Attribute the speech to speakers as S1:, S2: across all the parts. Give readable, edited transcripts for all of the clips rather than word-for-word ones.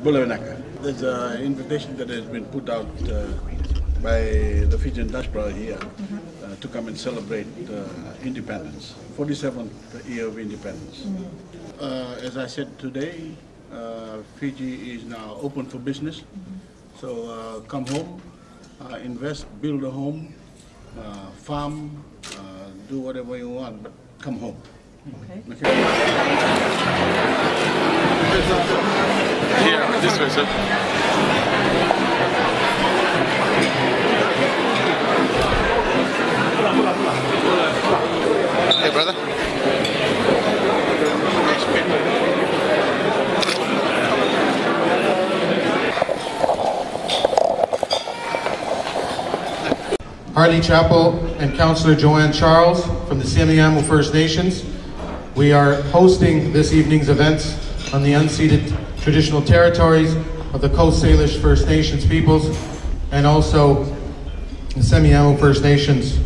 S1: Voreqe. There's an invitation that has been put out by the Fijian diaspora here to come and celebrate independence, 47th year of independence. As I said today, Fiji is now open for business. So come home, invest, build a home, farm, do whatever you want, but come home. Okay.
S2: Yeah, this way, sir. Hey, brother.
S3: Harley Chapel and Councillor Joanne Charles from the Semiahmoo First Nations. We are hosting this evening's events on the unceded traditional territories of the Coast Salish First Nations peoples and also the Semiahmoo First Nations.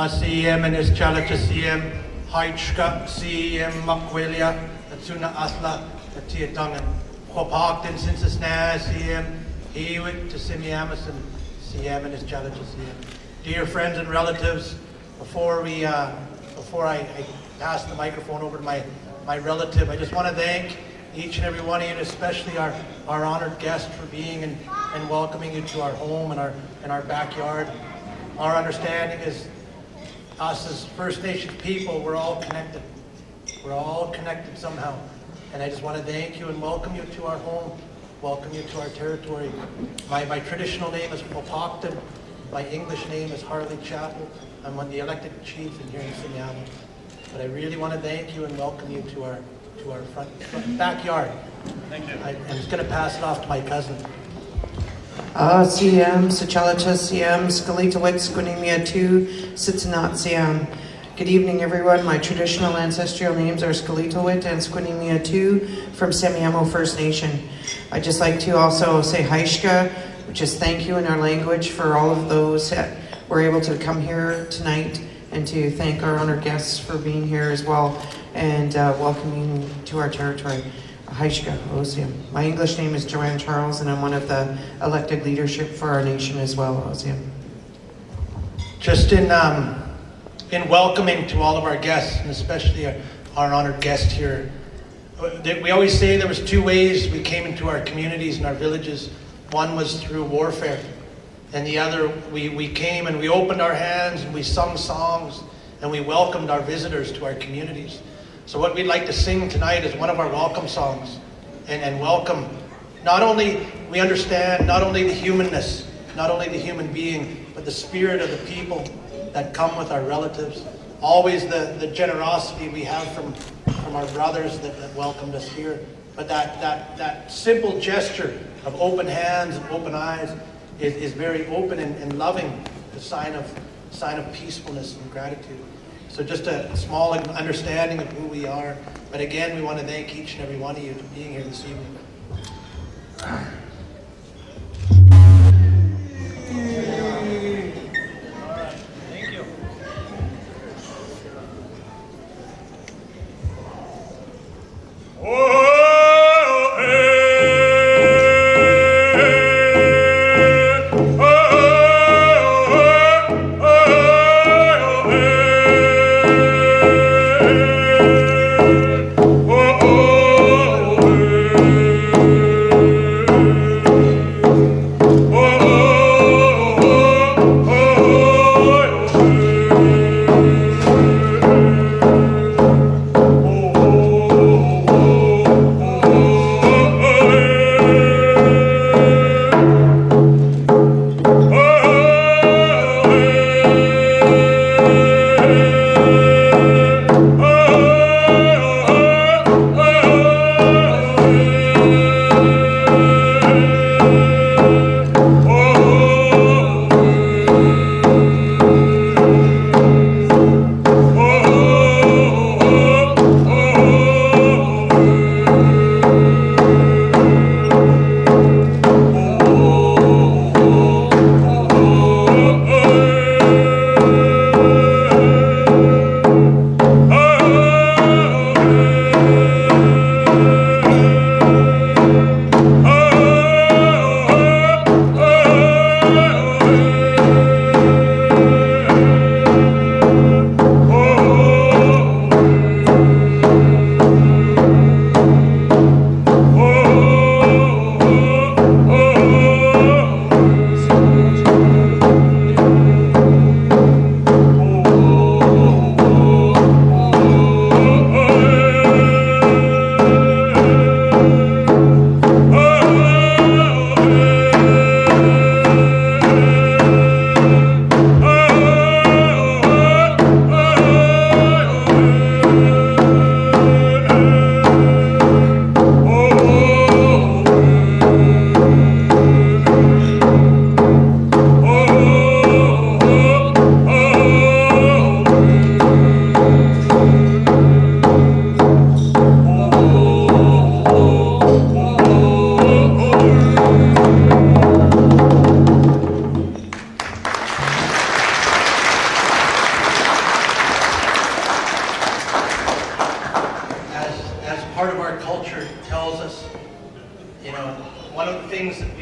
S4: CM and his challenge CM, Haitchka, CM, Makwelia, Atsuna Asla, Atiatangan, Hopakton, since it's now CM, Hewitt to Simiamus and CM and his challenge CM. Dear friends and relatives, before I pass the microphone over to my relative, I just want to thank each and every one of you, and especially our honored guest for being and welcoming you to our home and our backyard. Our understanding is us as First Nations people, we're all connected. We're all connected somehow. And I just want to thank you and welcome you to our home, welcome you to our territory. My traditional name is Popocton. My English name is Harley Chapel. I'm one of the elected chiefs in here in Semiahmoo. But I really want to thank you and welcome you to our front backyard.
S1: Thank you.
S4: I'm just going to pass it off to my cousin.
S5: CM, Sachalata CM, Skalitawit, Squinimia 2, Sitsanat CM. Good evening, everyone. My traditional ancestral names are Skalitawit and Squinimia 2 from Semiahmoo First Nation. I'd just like to also say Haishka, which is thank you in our language for all of those that were able to come here tonight, and to thank our honored guests for being here as well and welcoming to our territory. Haishka, Osium. My English name is Joanne Charles, and I'm one of the elected leadership for our nation as well, Osium.
S4: Just in welcoming to all of our guests, and especially our honored guest here, we always say there was two ways we came into our communities and our villages. One was through warfare, and the other, we came and we opened our hands and we sung songs and we welcomed our visitors to our communities. So what we'd like to sing tonight is one of our welcome songs, and welcome, not only, we understand, not only the humanness, not only the human being, but the spirit of the people that come with our relatives. Always the generosity we have from our brothers that welcomed us here. But that simple gesture of open hands and open eyes is very open and loving, the sign of peacefulness and gratitude. So just a small understanding of who we are. But again, we want to thank each and every one of you for being here this evening. Thank you.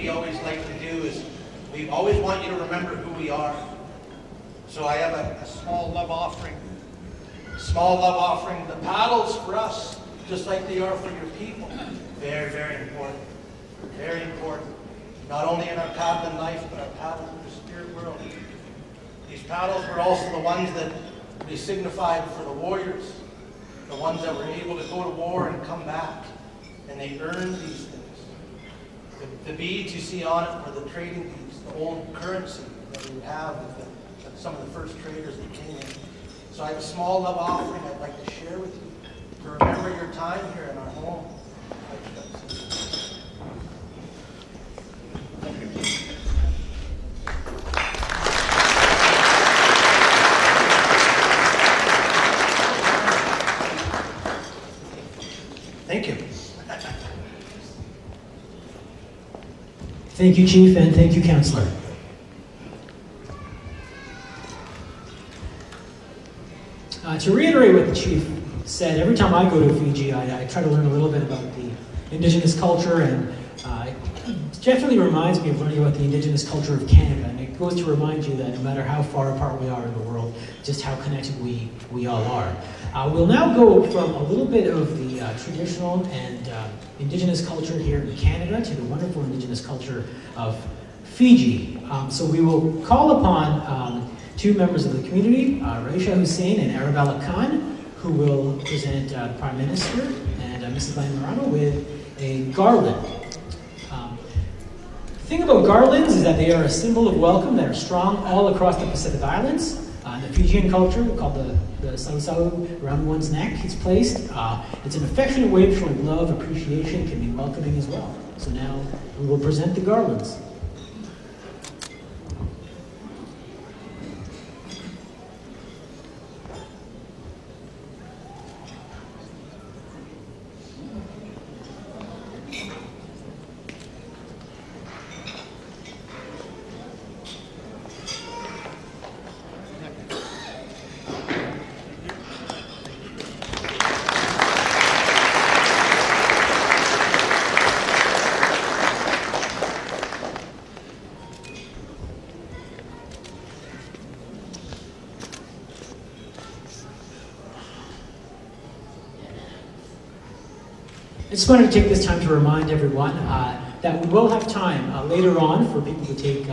S4: we always like to do is we always want you to remember who we are. So I have a small love offering. Small love offering. The paddles for us, just like they are for your people, very, very important. Very important. Not only in our paddling life, but our paddle in the spirit world. These paddles were also the ones that we signified for the warriors, the ones that were able to go to war and come back, and they earned these things. The beads you see on it were the trading beads, the old currency that we would have with some of the first traders that came in. So I have a small love offering I'd like to share with you to remember your time here in our home. Thank you.
S2: Thank you, Chief, and thank you, Councillor. To reiterate what the Chief said, every time I go to Fiji, I try to learn a little bit about the Indigenous culture, and it definitely reminds me of learning about the Indigenous culture of Canada, and it goes to remind you that no matter how far apart we are in the world, just how connected we all are. We'll now go from a little bit of the traditional and Indigenous culture here in Canada to the wonderful Indigenous culture of Fiji. So we will call upon two members of the community, Raisha Hussein and Arabella Khan, who will present the Prime Minister and Mrs. Bainimarama with a garland. The thing about garlands is that they are a symbol of welcome that are strong all across the Pacific Islands. In the Fijian culture, called the sau around one's neck, it's placed. It's an affectionate way of showing love, appreciation, can be welcoming as well. So now we will present the garlands. I just wanted to take this time to remind everyone that we will have time later on for people to take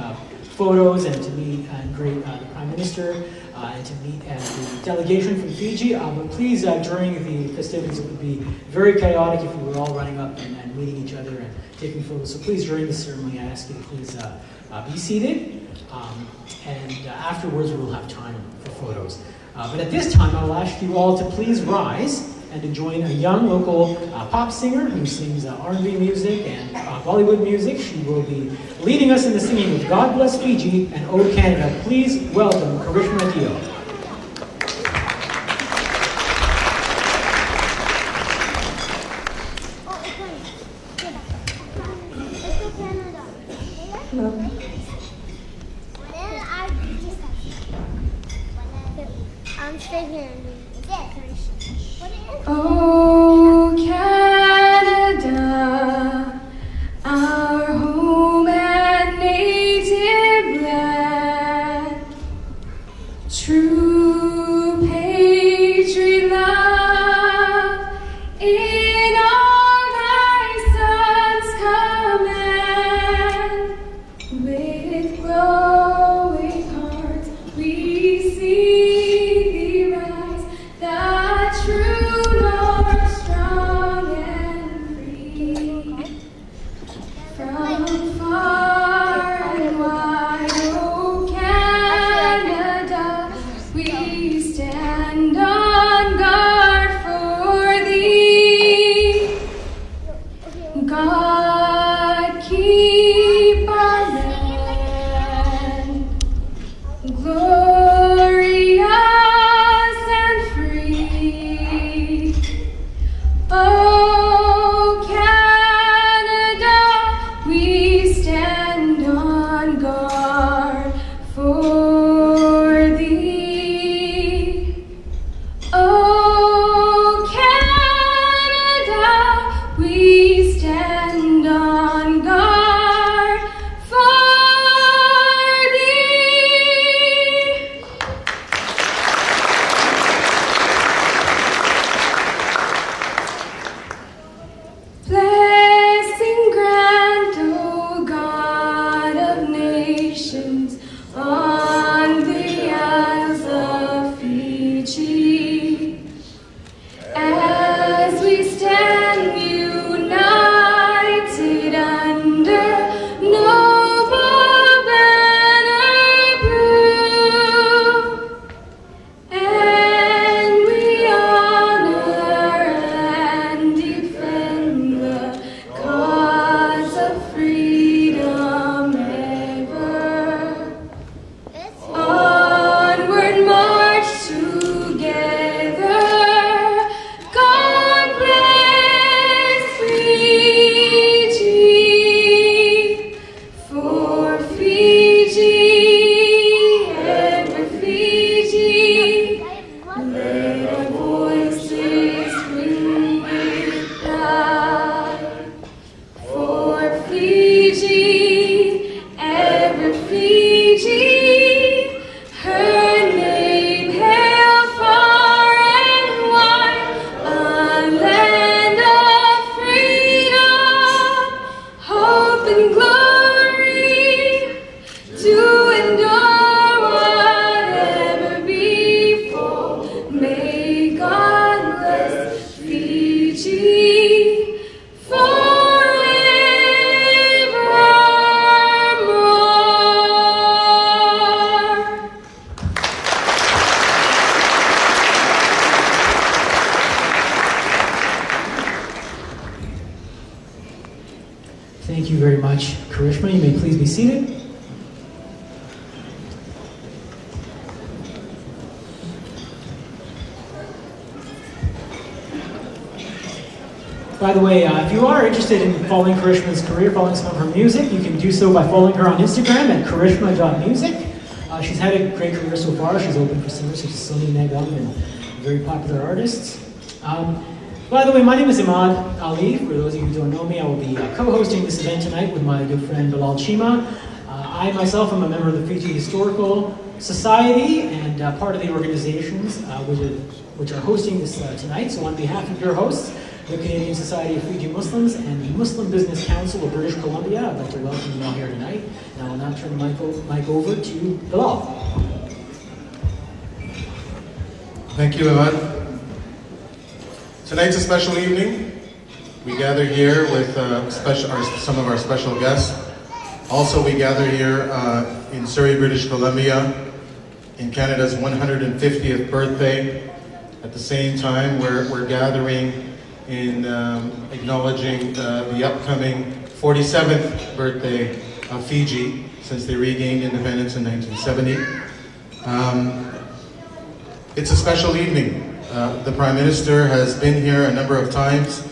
S2: photos and to meet and greet the Prime Minister and to meet the delegation from Fiji. But please, during the festivities, it would be very chaotic if we were all running up and meeting each other and taking photos. So please, during the ceremony, I ask you to please be seated. And afterwards, we will have time for photos. But at this time, I will ask you all to please rise and to join a young local pop singer who sings R&B music and Bollywood music. She will be leading us in the singing of God Bless Fiji and O Canada. Please welcome Karishma Dio.
S6: I'm straight here.
S7: Oh, Canada, our home and native land, true patriot love in all thy sons' command. With growing hearts we see thee rise, the true Lord, strong and free. From far and wide, O Canada, we stand on guard for thee. God keep our land glorious and free. Oh, Canada, we stand on guard for thee. Oh, Canada, we stand on guard
S2: you please be seated? By the way, if you are interested in following Karishma's career, following some of her music, you can do so by following her on Instagram at karishma.music. She's had a great career so far. She's opened for singers such as Sunny Nagam and very popular artists. By the way, my name is Imad Ali. For those of you who don't know me, I will be co-hosting this event tonight with my good friend Bilal Chima. I myself am a member of the Fiji Historical Society and part of the organizations which are hosting this tonight. So on behalf of your hosts, the Canadian Society of Fiji Muslims and the Muslim Business Council of British Columbia, I'd like to welcome you all here tonight. And I will now turn the mic over to Bilal.
S3: Thank you, Imad. Tonight's a special evening. We gather here with some of our special guests. Also, we gather here in Surrey, British Columbia, in Canada's 150th birthday. At the same time, we're gathering in acknowledging the upcoming 47th birthday of Fiji since they regained independence in 1970. It's a special evening. The Prime Minister has been here a number of times.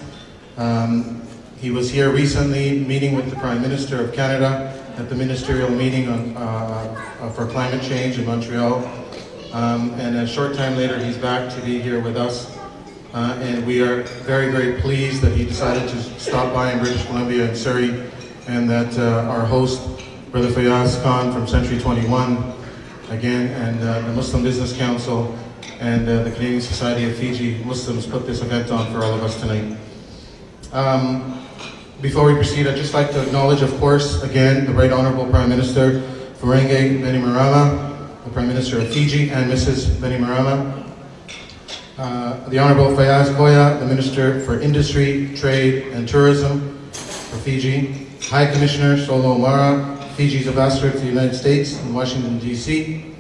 S3: He was here recently meeting with the Prime Minister of Canada at the ministerial meeting for climate change in Montreal. And a short time later, he's back to be here with us. And we are very, very pleased that he decided to stop by in British Columbia and Surrey, and that our host, Brother Fayaz Khan from Century 21, again, and the Muslim Business Council, and the Canadian Society of Fiji Muslims put this event on for all of us tonight. Before we proceed, I'd just like to acknowledge, of course, again, the Right Honourable Prime Minister Voreqe Bainimarama, the Prime Minister of Fiji, and Mrs. Bainimarama. The Honourable Fayaz Koya, the Minister for Industry, Trade and Tourism for Fiji. High Commissioner Solo Mara, Fiji's Ambassador to the United States in Washington, D.C.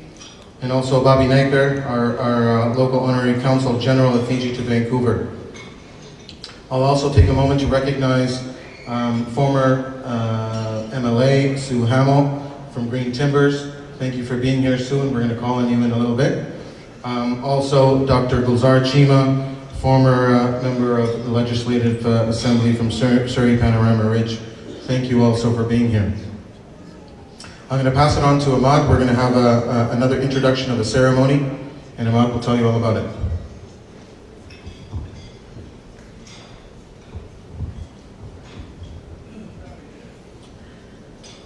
S3: And also Bobby Naker, our local Honorary Consul General of Fiji to Vancouver. I'll also take a moment to recognize former MLA Sue Hamill from Green Timbers. Thank you for being here, Sue, and we're going to call on you in a little bit. Also, Dr. Gulzar Chima, former member of the Legislative Assembly from Surrey Panorama Ridge. Thank you also for being here. I'm going to pass it on to Imad. We're going to have another introduction of a ceremony, and Imad will tell you all about it.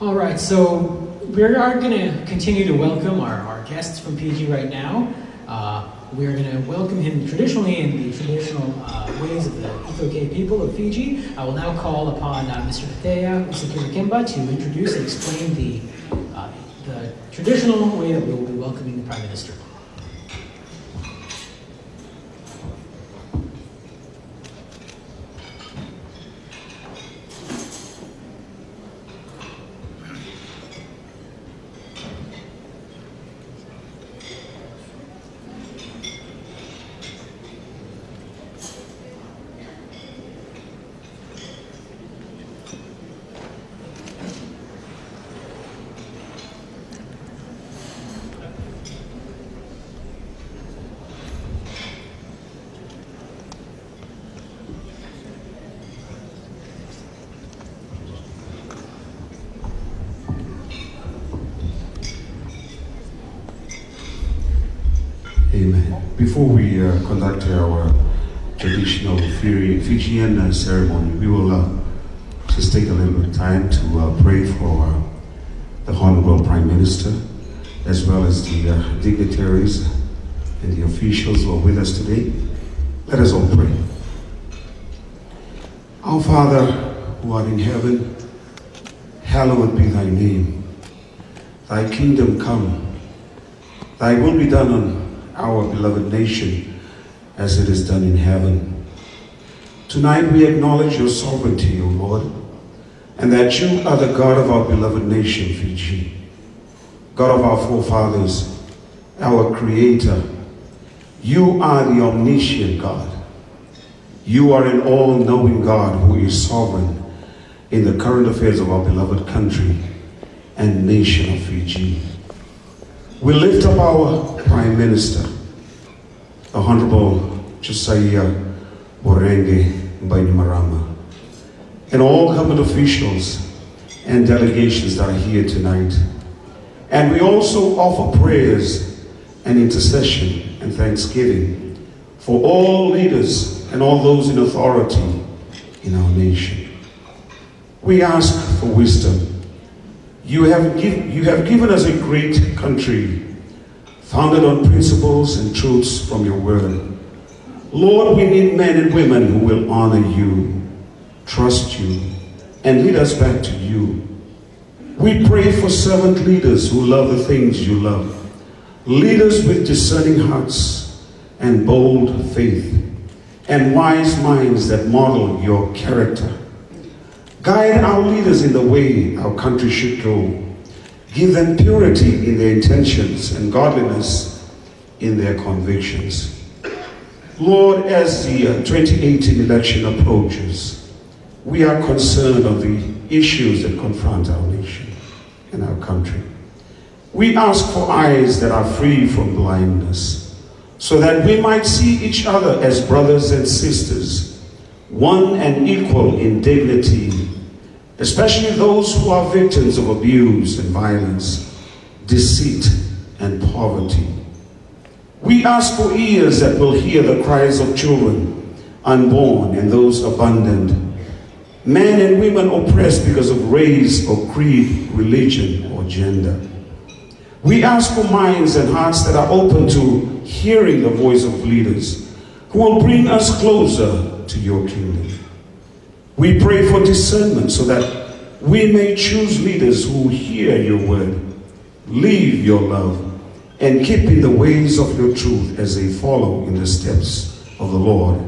S2: All right, so we are going to continue to welcome our guests from Fiji right now. We're going to welcome him traditionally in the traditional ways of the Voreqe people of Fiji. I will now call upon Mr. Patea Usikirikimba to introduce and explain the traditional way that we will be welcoming the Prime Minister.
S6: Amen. Before we conduct our traditional Fijian ceremony, we will just take a little bit of time to pray for the Honorable Prime Minister, as well as the dignitaries and the officials who are with us today. Let us all pray. Our Father, who art in heaven, hallowed be thy name. Thy kingdom come. Thy will be done on our beloved nation as it is done in heaven. Tonight we acknowledge your sovereignty, O Lord, and that you are the God of our beloved nation, Fiji, God of our forefathers, our Creator. You are the omniscient God. You are an all-knowing God who is sovereign in the current affairs of our beloved country and nation of Fiji. We lift up our Prime Minister, the Honorable Voreqe Bainimarama, and all government officials and delegations that are here tonight. And we also offer prayers and intercession and thanksgiving for all leaders and all those in authority in our nation. We ask for wisdom. You have given us a great country founded on principles and truths from your word. Lord, we need men and women who will honor you, trust you, and lead us back to you. We pray for servant leaders who love the things you love, leaders with discerning hearts and bold faith, and wise minds that model your character. Guide our leaders in the way our country should go. Give them purity in their intentions and godliness in their convictions. Lord, as the 2018 election approaches, we are concerned of the issues that confront our nation and our country. We ask for eyes that are free from blindness, so that we might see each other as brothers and sisters, one and equal in dignity, especially those who are victims of abuse and violence, deceit and poverty. We ask for ears that will hear the cries of children, unborn and those abandoned, men and women oppressed because of race or creed, religion or gender. We ask for minds and hearts that are open to hearing the voice of leaders who will bring us closer to your kingdom. We pray for discernment so that we may choose leaders who hear your word, live your love, and keep in the ways of your truth as they follow in the steps of the Lord,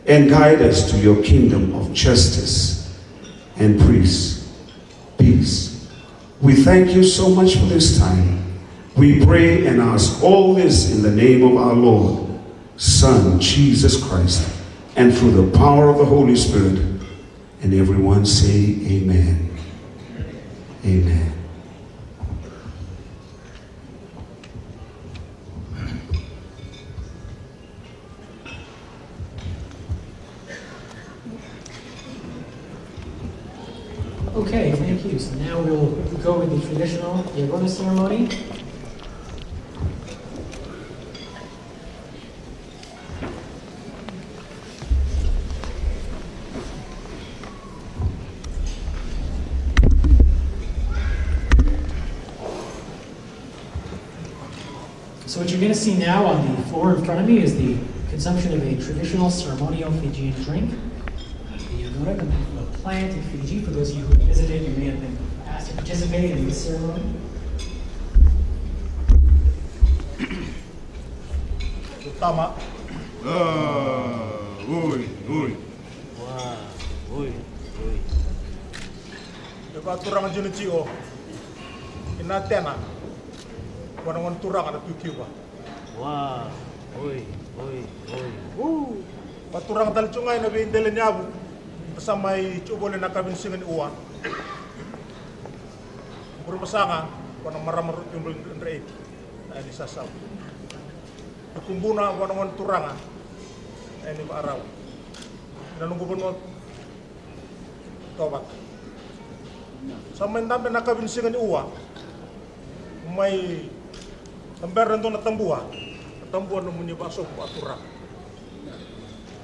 S6: and guide us to your kingdom of justice and peace. We thank you so much for this time. We pray and ask all this in the name of our Lord, Son, Jesus Christ, and through the power of the Holy Spirit. And everyone say amen. Amen.
S2: Okay, thank you. So now we'll go with the traditional Yagona ceremony. So what you're going to see now on the floor in front of me is the consumption of a traditional ceremonial Fijian drink. The Voreqe, a plant in Fiji. For those of you who visited, you may have been asked to participate in this ceremony.
S8: Tama. Ui.
S9: Wah, ui.
S8: Dekat turang junci o. Ina tena. Wanangan turang ada tukiu ba.
S9: Wah, ui.
S8: Paturang talcungai na bindele nyabu. Samai cubole na kabin singan uwan. Berpasanga wanang maramarut yung rei. Ay di sasaw. Kumbuna wanangan turanga. Ay ni araw. Nanungguban mo tobat. Samai ndambe na kabin singan uwan. May amberan to na tambua. Tambua no muni baso paturang.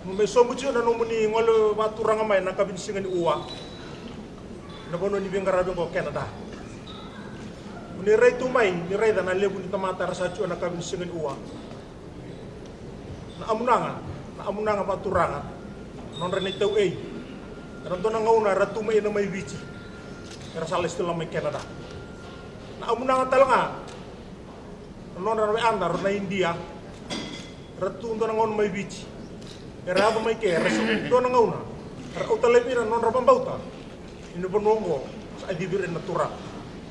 S8: May somucho na no muni ngolo paturang amay na kabinsingan uwa. Na bono ni bingarabe ko Canada. Ni ray tumay ni ray na lebu ni tamata rasacho na kabinsingan uwa. Na amunanga paturanga. Non ren itaw ay. Karon to na ngauna ratumay na may bici. Rasales to lang may Canada. Na amunanga talanga. Non ran may andar na India. Ratu to na ngauna may bici. Kaya ba may kaya, raso doon ang ngauna. Kaya utalipin non rapambauta. Ini penunggu, sa adibirin na tura.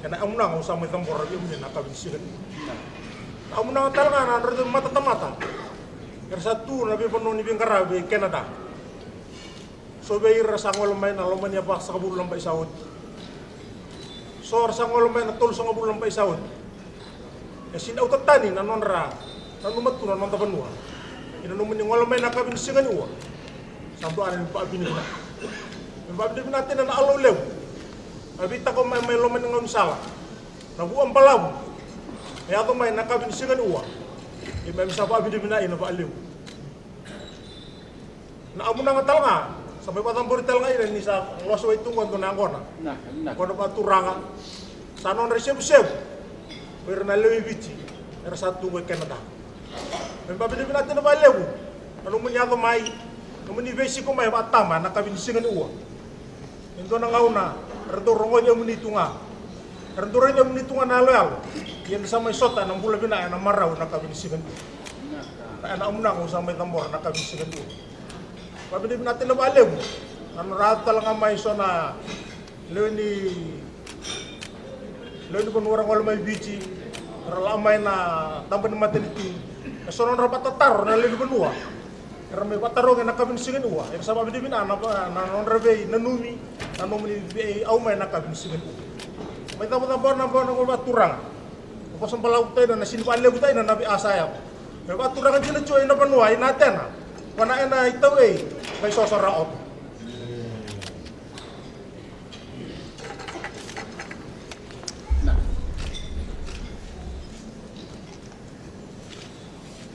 S8: Kaya amunang sa may tambor, yung yun nakabisigan. Amunang talaga na, nandito mata-mata. Kaya sa tu, nabi penung ni Bingkarabe, Canada. So, bay rasang walang may nalaman niya ba sa kabul lang ba isaot. sor sa ngolomay na tol sa ngabulang paisawon. Sin autatani na nonra na numatu na non tabanua. Ina numun yung ngolomay na kabin singan uwa. Sampo anin pa abinin na. Mababin natin na alaw lew. Abita ko may loman ng sala. Nabuang palaw. Kaya ito may nakabin singan uwa. May misapa abinin na ina pa aliw. Na amo na nga talanga. Sampai patang burital nga ini sa losway tungon to nangona. Kono pa turanga. Sanon resep-resep. Pero na lewi bici. Era satu we Canada. Mababin natin na balew. Ano mo niya may namun ibesi ko may patama nakabin singan uwa. Ito na ngauna. Rado rongon niya munitunga. Rado rin niya munitunga na aloyal. Yan sa may sota ng bula bina na maraw nakabin singan uwa. Kaya na umunang sa may tambor nakabin singan uwa. Pabili natin na balew. Nanurado talaga may so na lewi pun orang wala may bici. Ralamay na tampan ni matin itu. So non rapat tatar na lewi benua. Karena may pataro nga nakabinsingan uwa. Yung sa pabili na non rebe nanumi nanumi au may nakabinsingan uwa. May tampo-tampo na turang. Tapos ang palaw tayo na sinipalew tayo na nabi asayap. May paturang din na choy na benua natin na. Wanain na ito may sosaraot.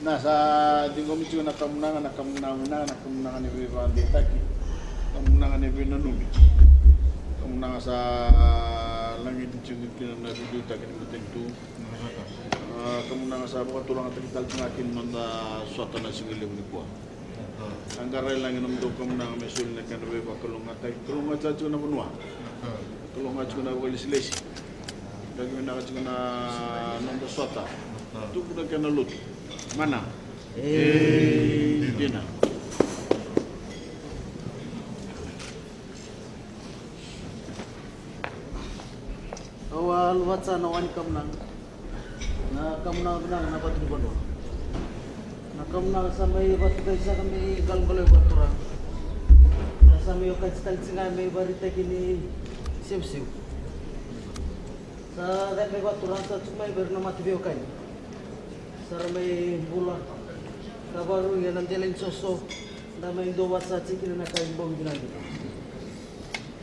S1: Nah, sa tinggal mesti nak kemenangan ni Viva Ditaki, kemenangan ni Vina Numi, kemenangan sa langit juga kena nabi Ditaki ni tentu, kemenangan sa patulang atau kita ngakin mana suatu nasi gile berikuah. Anggaran langit untuk kemenangan mesul nak kena Viva kalau ngatai cuma benua, kalau ngatai cuma boleh selesi, bagaimana cuma nombor suatu, tu pun kena lut. Mana? Dina.
S9: Awal whatsa nawan kamnang. Na kamnang na patri bodo. Na kamnang sa may batu sa kami galgaloy batura. Sa may okastal singa may barita kini siu-siu. Sa may batura sa sumay berna matibio kay. Saramay bula kabaru yan ang dialin soso na may duwat sa chikin na kaimbong ginagito.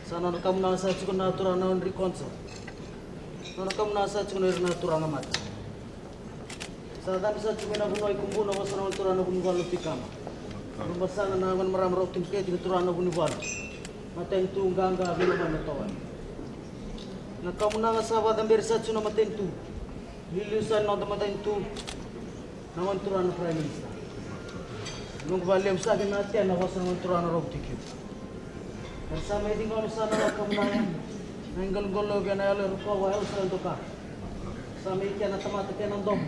S9: Sana nakam na sa chikon na tura na rekonso. Sana nakam na sa chikon na tura na mata. Sa dami sa chikon na bunoy kumbuno ko sa tura na bunwalo pikama. Ang basana na naman maramaro tingke tura na bunwalo. Matentu gangga bilaman na tawan. Nakam na sa badambir sa chikon na matentu. Liliusan na matentu. Naman turan na Prime Minister. Nung valem sa akin natin, nawas naman turan na Rob Tikip. Kasama hindi ko sana na kamunayan. Nanggal-golo ka na yalo, rukawa, sa ka. Sama ikan na tamata ka ng dom.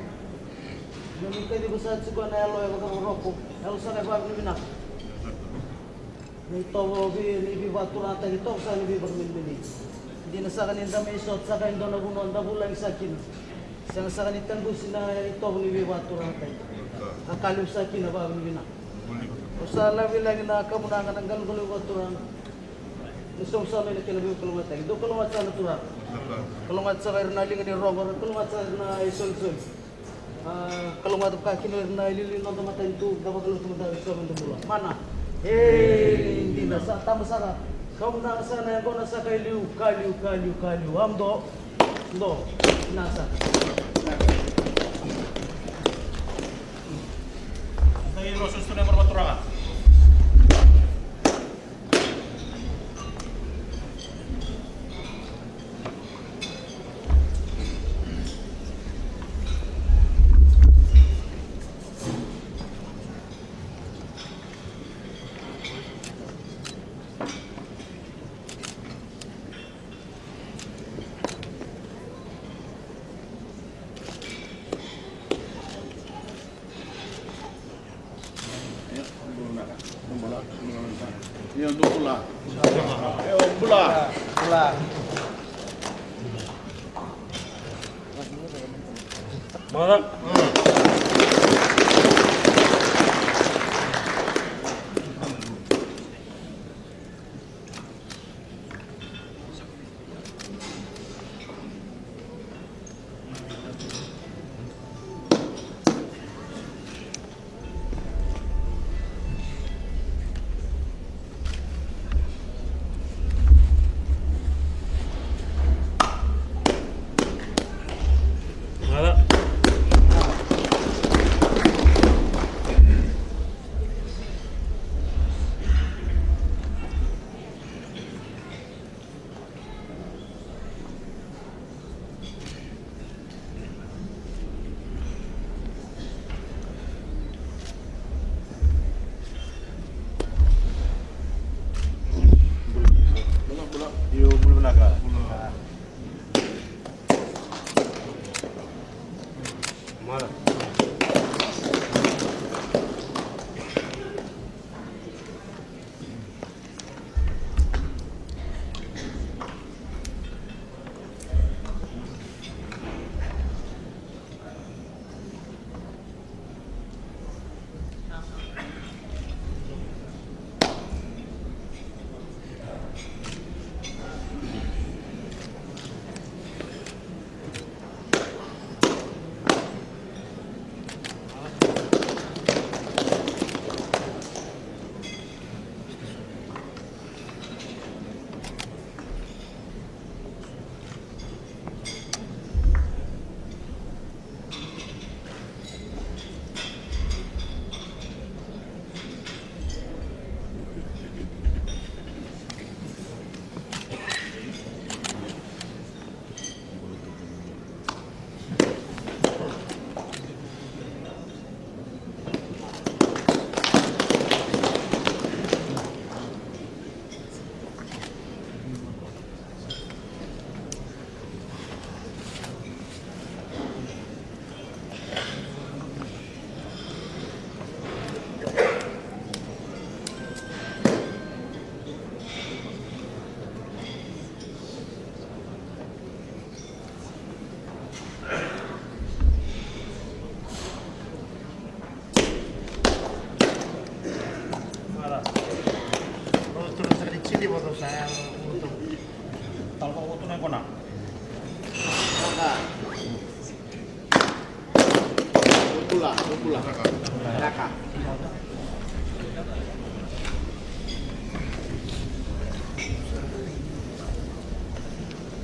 S9: Nung ka di ko sa tsiko na yalo, wag ang roko. Yalo sa kay Bab Nibinak. Nito, nibiba turan tayo ito, sa nibiba minmini. Hindi na sa kanin dami isot, sa kanin doon na bunon, dabulang sa akin. Sang sa kanitan busin na ito ni Vivato ratay. Akalim sa kinaba ni Bina. O sa labi lang na kamunangan ng galgulo ko turang. Gusto sa amin na kinabi ko lumatay. Do ko lumat sa natural. Kalumat sa kayo na lingan ni Robert, kalumat sa na isul-sul. Kalumat ka kinir na ililin ng tamatay ito, dapat kalumat tumatay sa amin dumula. Mana? Hindi na sa tama sa kamunangan sa na ko na sa kaliu. Amdo. Do. Nasa.
S8: Ay, lo susto na marmaturangan.
S1: Yang tu pula. Pula.
S8: Mana?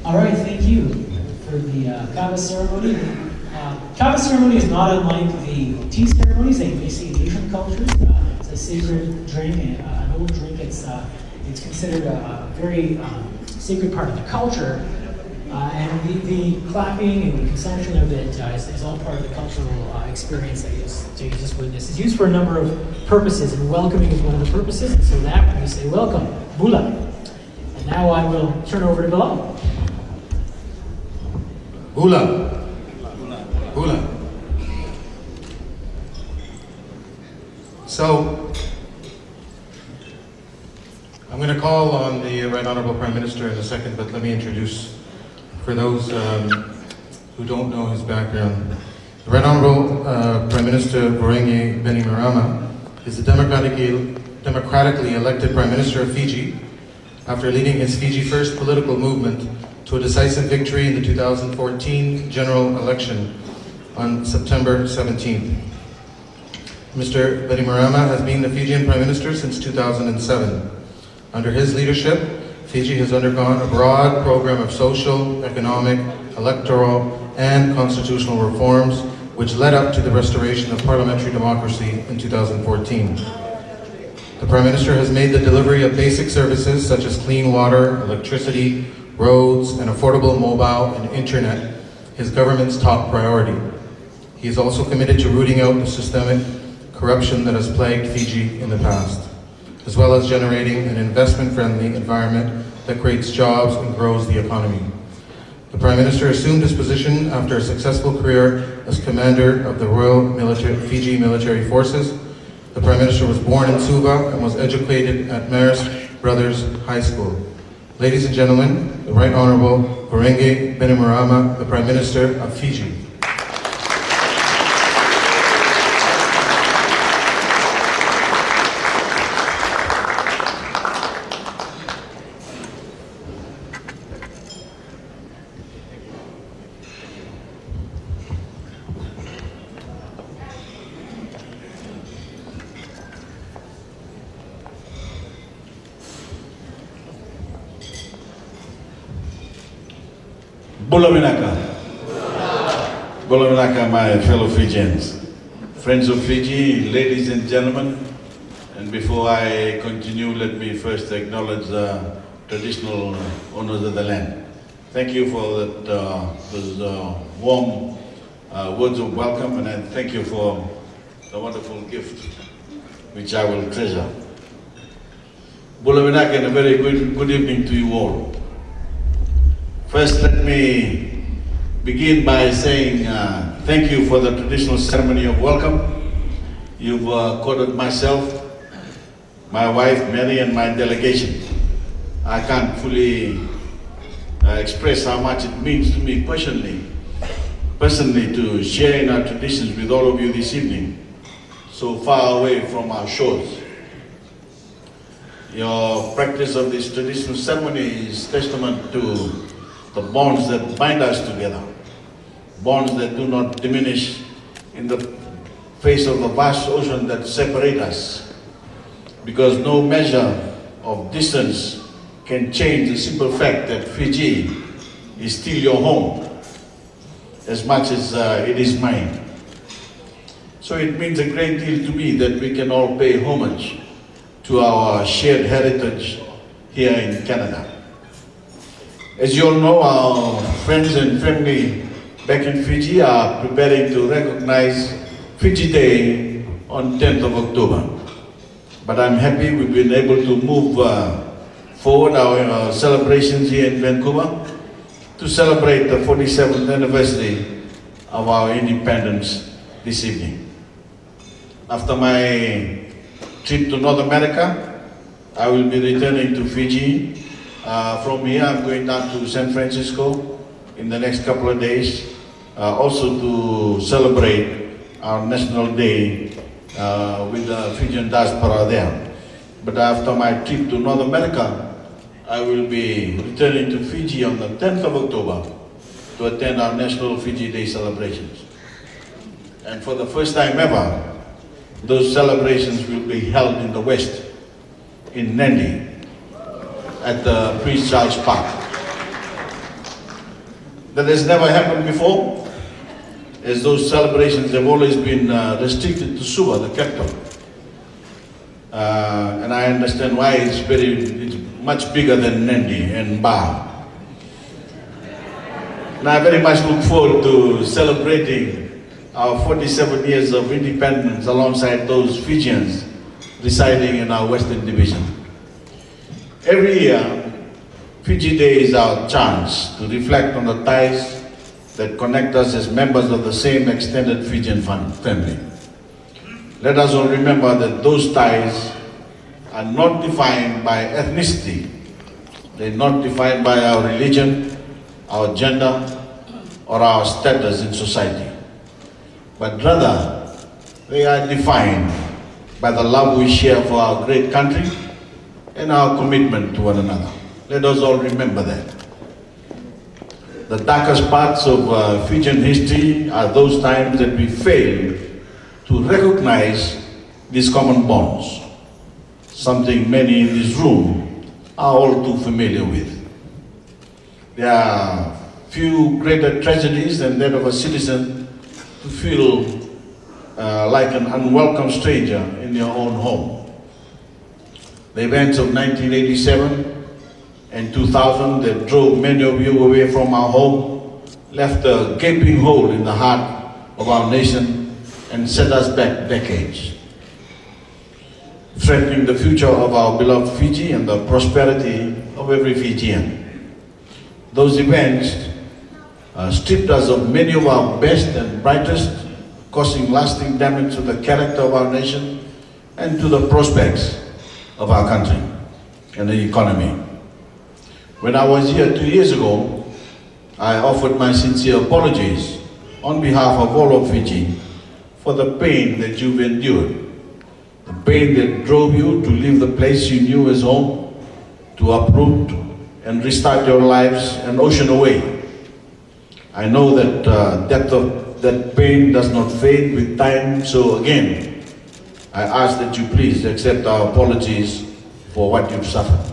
S2: All right, thank you for the kava ceremony. Kava ceremony is not unlike the tea ceremonies that you may see in Asian cultures. It's a sacred drink, an old drink. It's considered a very sacred part of the culture. And the clapping and the consumption of it is all part of the cultural experience that you just witnessed. It's used for a number of purposes, and welcoming is one of the purposes. And so that when we say welcome, bula. And now I will turn over to Bilal.
S3: Bula. Bula. So, I'm going to call on the Right Honourable Prime Minister in a second, but let me introduce, for those who don't know his background. The Right Honourable Prime Minister Voreqe Bainimarama is the democratically elected Prime Minister of Fiji after leading his Fiji First political movement to a decisive victory in the 2014 general election on September 17th. Mr. Bainimarama has been the Fijian Prime Minister since 2007. Under his leadership, Fiji has undergone a broad program of social, economic, electoral, and constitutional reforms, which led up to the restoration of parliamentary democracy in 2014. The Prime Minister has made the delivery of basic services such as clean water, electricity, roads, and affordable mobile and internet his government's top priority. He is also committed to rooting out the systemic corruption that has plagued Fiji in the past, as well as generating an investment-friendly environment that creates jobs and grows the economy. The Prime Minister assumed his position after a successful career as Commander of the Royal Fiji Military Forces. The Prime Minister was born in Suva and was educated at Marist Brothers High School. Ladies and gentlemen, the Right Honourable Voreqe Bainimarama, the Prime Minister of Fiji.
S1: Bulavinaka. Bulavinaka, my fellow Fijians. Friends of Fiji, ladies and gentlemen, and before I continue, let me first acknowledge the traditional owners of the land. Thank you for that, those warm words of welcome, and I thank you for the wonderful gift which I will treasure. Bulavinaka, and a very good evening to you all. First, let me begin by saying thank you for the traditional ceremony of welcome. You've quoted myself, my wife Mary, and my delegation. I can't fully express how much it means to me personally to share in our traditions with all of you this evening, so far away from our shores. Your practice of this traditional ceremony is testament to the bonds that bind us together, bonds that do not diminish in the face of the vast ocean that separate us, because no measure of distance can change the simple fact that Fiji is still your home as much as it is mine. So it means a great deal to me that we can all pay homage to our shared heritage here in Canada. As you all know, our friends and family back in Fiji are preparing to recognize Fiji Day on 10th of October. But I'm happy we've been able to move forward our celebrations here in Vancouver to celebrate the 47th anniversary of our independence this evening. After my trip to North America, I will be returning to Fiji. From here, I'm going down to San Francisco in the next couple of days, also to celebrate our National Day with the Fijian diaspora there. But after my trip to North America, I will be returning to Fiji on the 10th of October to attend our National Fiji Day celebrations. And for the first time ever, those celebrations will be held in the West, in Nandi, at the Prince Charles Park. That has never happened before, as those celebrations have always been restricted to Suva, the capital. And I understand why it's much bigger than Nandi and Ba. And I very much look forward to celebrating our 47 years of independence alongside those Fijians residing in our Western Division. Every year, Fiji Day is our chance to reflect on the ties that connect us as members of the same extended Fijian family. Let us all remember that those ties are not defined by ethnicity. They're not defined by our religion, our gender, or our status in society. But rather, they are defined by the love we share for our great country and our commitment to one another. Let us all remember that. The darkest parts of Fijian history are those times that we fail to recognize these common bonds, something many in this room are all too familiar with. There are few greater tragedies than that of a citizen to feel like an unwelcome stranger in your own home. The events of 1987 and 2000 that drove many of you away from our home left a gaping hole in the heart of our nation and set us back decades, threatening the future of our beloved Fiji and the prosperity of every Fijian. Those events stripped us of many of our best and brightest, causing lasting damage to the character of our nation and to the prospects of our country and the economy. When I was here 2 years ago, I offered my sincere apologies on behalf of all of Fiji for the pain that you've endured, the pain that drove you to leave the place you knew as home, to uproot and restart your lives an ocean away. I know that depth of that pain does not fade with time, so again, I ask that you please accept our apologies for what you've suffered.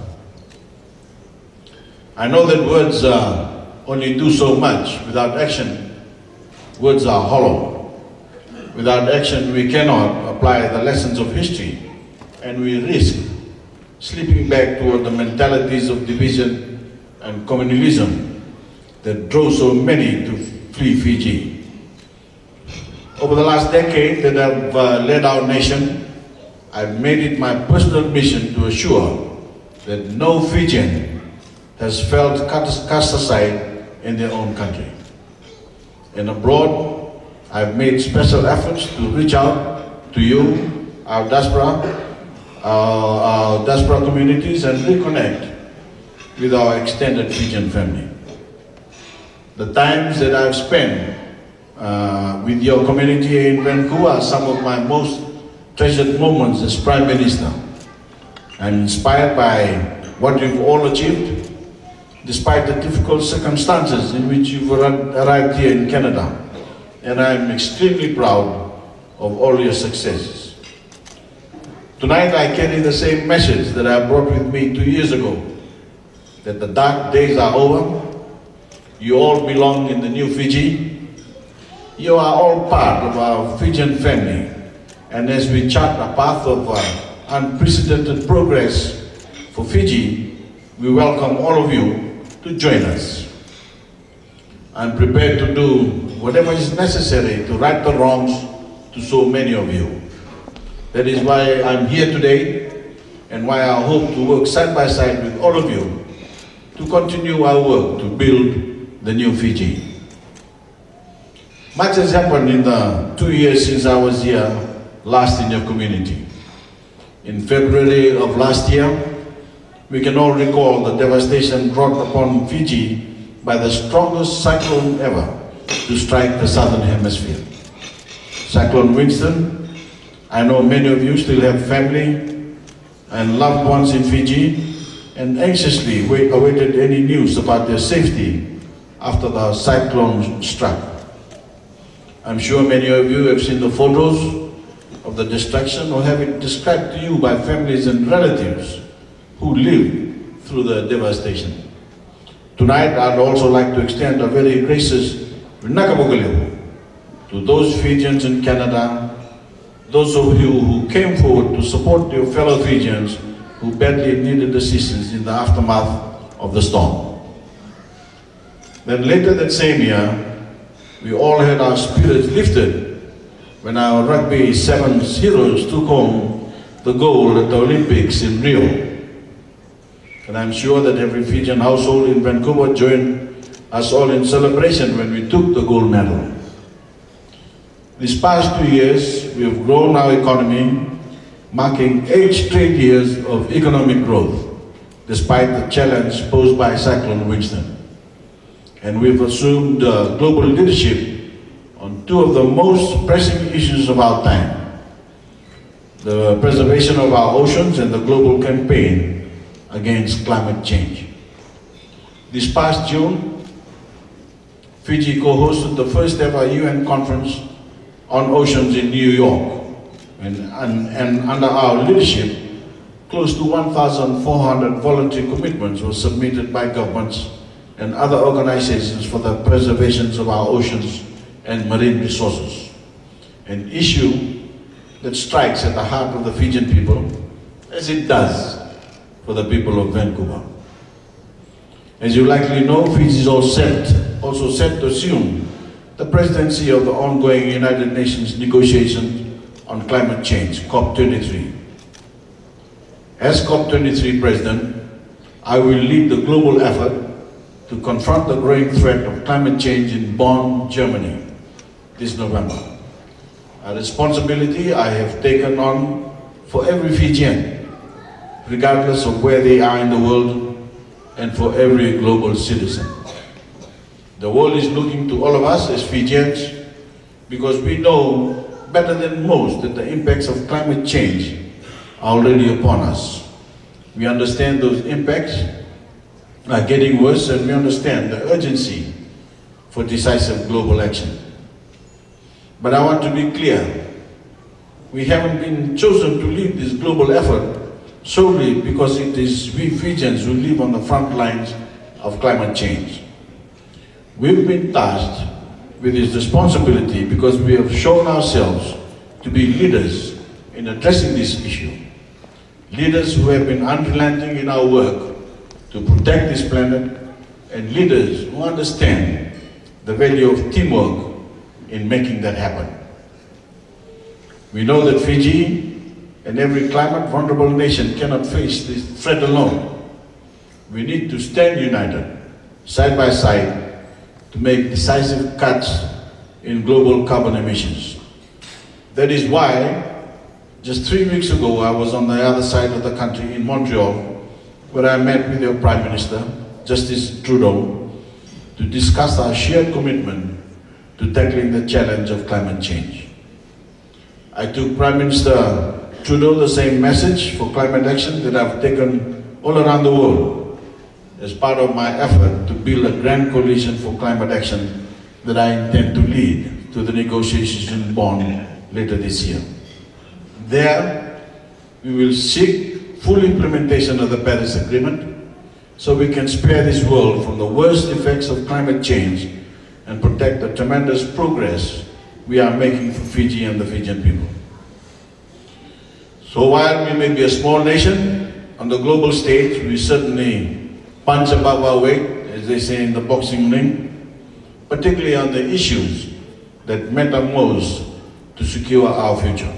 S1: I know that words only do so much. Without action, words are hollow. Without action, we cannot apply the lessons of history, and we risk slipping back toward the mentalities of division and communalism that drove so many to flee Fiji. Over the last decade that I've led our nation, I've made it my personal mission to assure that no Fijian has felt cast aside in their own country. And abroad, I've made special efforts to reach out to you, our diaspora communities, and reconnect with our extended Fijian family. The times that I've spent with your community in Vancouver are some of my most treasured moments as Prime Minister. I'm inspired by what you've all achieved, despite the difficult circumstances in which you've arrived here in Canada. And I'm extremely proud of all your successes. Tonight I carry the same message that I brought with me 2 years ago, that the dark days are over. You all belong in the new Fiji. You are all part of our Fijian family. And as we chart a path of unprecedented progress for Fiji, we welcome all of you to join us. I'm prepared to do whatever is necessary to right the wrongs to so many of you. That is why I'm here today, and why I hope to work side by side with all of you to continue our work to build the new Fiji. Much has happened in the 2 years since I was here last in your community. In February of last year, we can all recall the devastation brought upon Fiji by the strongest cyclone ever to strike the southern hemisphere. Cyclone Winston. I know many of you still have family and loved ones in Fiji and anxiously awaited any news about their safety after the cyclone struck. I'm sure many of you have seen the photos of the destruction or have it described to you by families and relatives who lived through the devastation. Tonight, I'd also like to extend a very gracious Voreqe to those Fijians in Canada, those of you who came forward to support your fellow Fijians who badly needed assistance in the aftermath of the storm. Then later that same year, we all had our spirits lifted when our Rugby Sevens heroes took home the gold at the Olympics in Rio. And I'm sure that every Fijian household in Vancouver joined us all in celebration when we took the gold medal. These past 2 years, we have grown our economy, marking 8 straight years of economic growth, despite the challenge posed by Cyclone Winston. And we've assumed global leadership on 2 of the most pressing issues of our time: the preservation of our oceans and the global campaign against climate change. This past June, Fiji co-hosted the first ever UN conference on oceans in New York. And under our leadership, close to 1,400 voluntary commitments were submitted by governments and other organizations for the preservation of our oceans and marine resources. An issue that strikes at the heart of the Fijian people, as it does for the people of Vancouver. As you likely know, Fiji is also set to assume the presidency of the ongoing United Nations negotiations on climate change, COP23. As COP23 President, I will lead the global effort to confront the growing threat of climate change in Bonn, Germany, this November. A responsibility I have taken on for every Fijian, regardless of where they are in the world, and for every global citizen. The world is looking to all of us as Fijians because we know better than most that the impacts of climate change are already upon us. We understand those impacts are getting worse, and we understand the urgency for decisive global action. But I want to be clear, we haven't been chosen to lead this global effort solely because it is we Fijians who live on the front lines of climate change. We've been tasked with this responsibility because we have shown ourselves to be leaders in addressing this issue. Leaders who have been unrelenting in our work to protect this planet, and leaders who understand the value of teamwork in making that happen. We know that Fiji and every climate vulnerable nation cannot face this threat alone. We need to stand united, side by side, to make decisive cuts in global carbon emissions. That is why, just 3 weeks ago, I was on the other side of the country in Montreal, where I met with your Prime Minister, Justice Trudeau, to discuss our shared commitment to tackling the challenge of climate change. I took Prime Minister Trudeau the same message for climate action that I've taken all around the world as part of my effort to build a grand coalition for climate action that I intend to lead to the negotiations in Bonn later this year. There, we will seek full implementation of the Paris Agreement so we can spare this world from the worst effects of climate change and protect the tremendous progress we are making for Fiji and the Fijian people. So while we may be a small nation, on the global stage we certainly punch above our weight, as they say in the boxing ring, particularly on the issues that matter most to secure our future.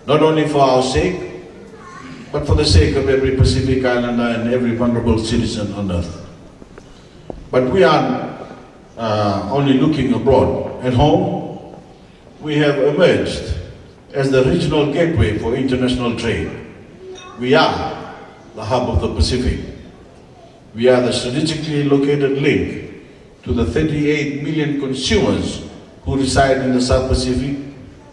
S1: Not only for our sake, but for the sake of every Pacific Islander and every vulnerable citizen on earth. But we aren't only looking abroad. At home, we have emerged as the regional gateway for international trade. We are the hub of the Pacific. We are the strategically located link to the 38 million consumers who reside in the South Pacific,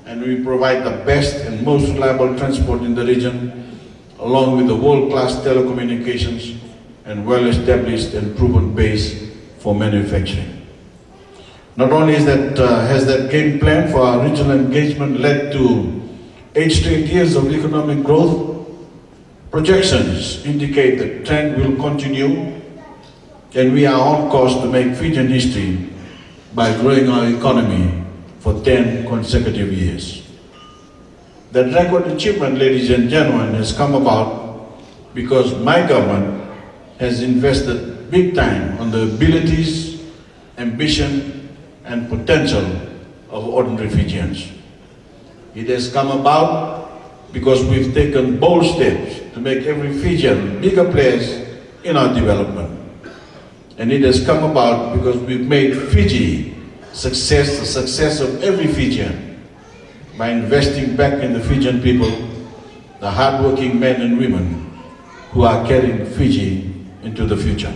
S1: and we provide the best and most reliable transport in the region, along with the world-class telecommunications and well-established and proven base for manufacturing. Not only has that game plan for our regional engagement led to 8 straight years of economic growth, projections indicate the trend will continue, and we are on course to make Fijian history by growing our economy for 10 consecutive years. That record achievement, ladies and gentlemen, has come about because my government has invested big time on the abilities, ambition, and potential of ordinary Fijians. It has come about because we've taken bold steps to make every Fijian bigger players in our development. And it has come about because we've made Fiji the success of every Fijian, by investing back in the Fijian people, the hardworking men and women who are carrying Fiji into the future.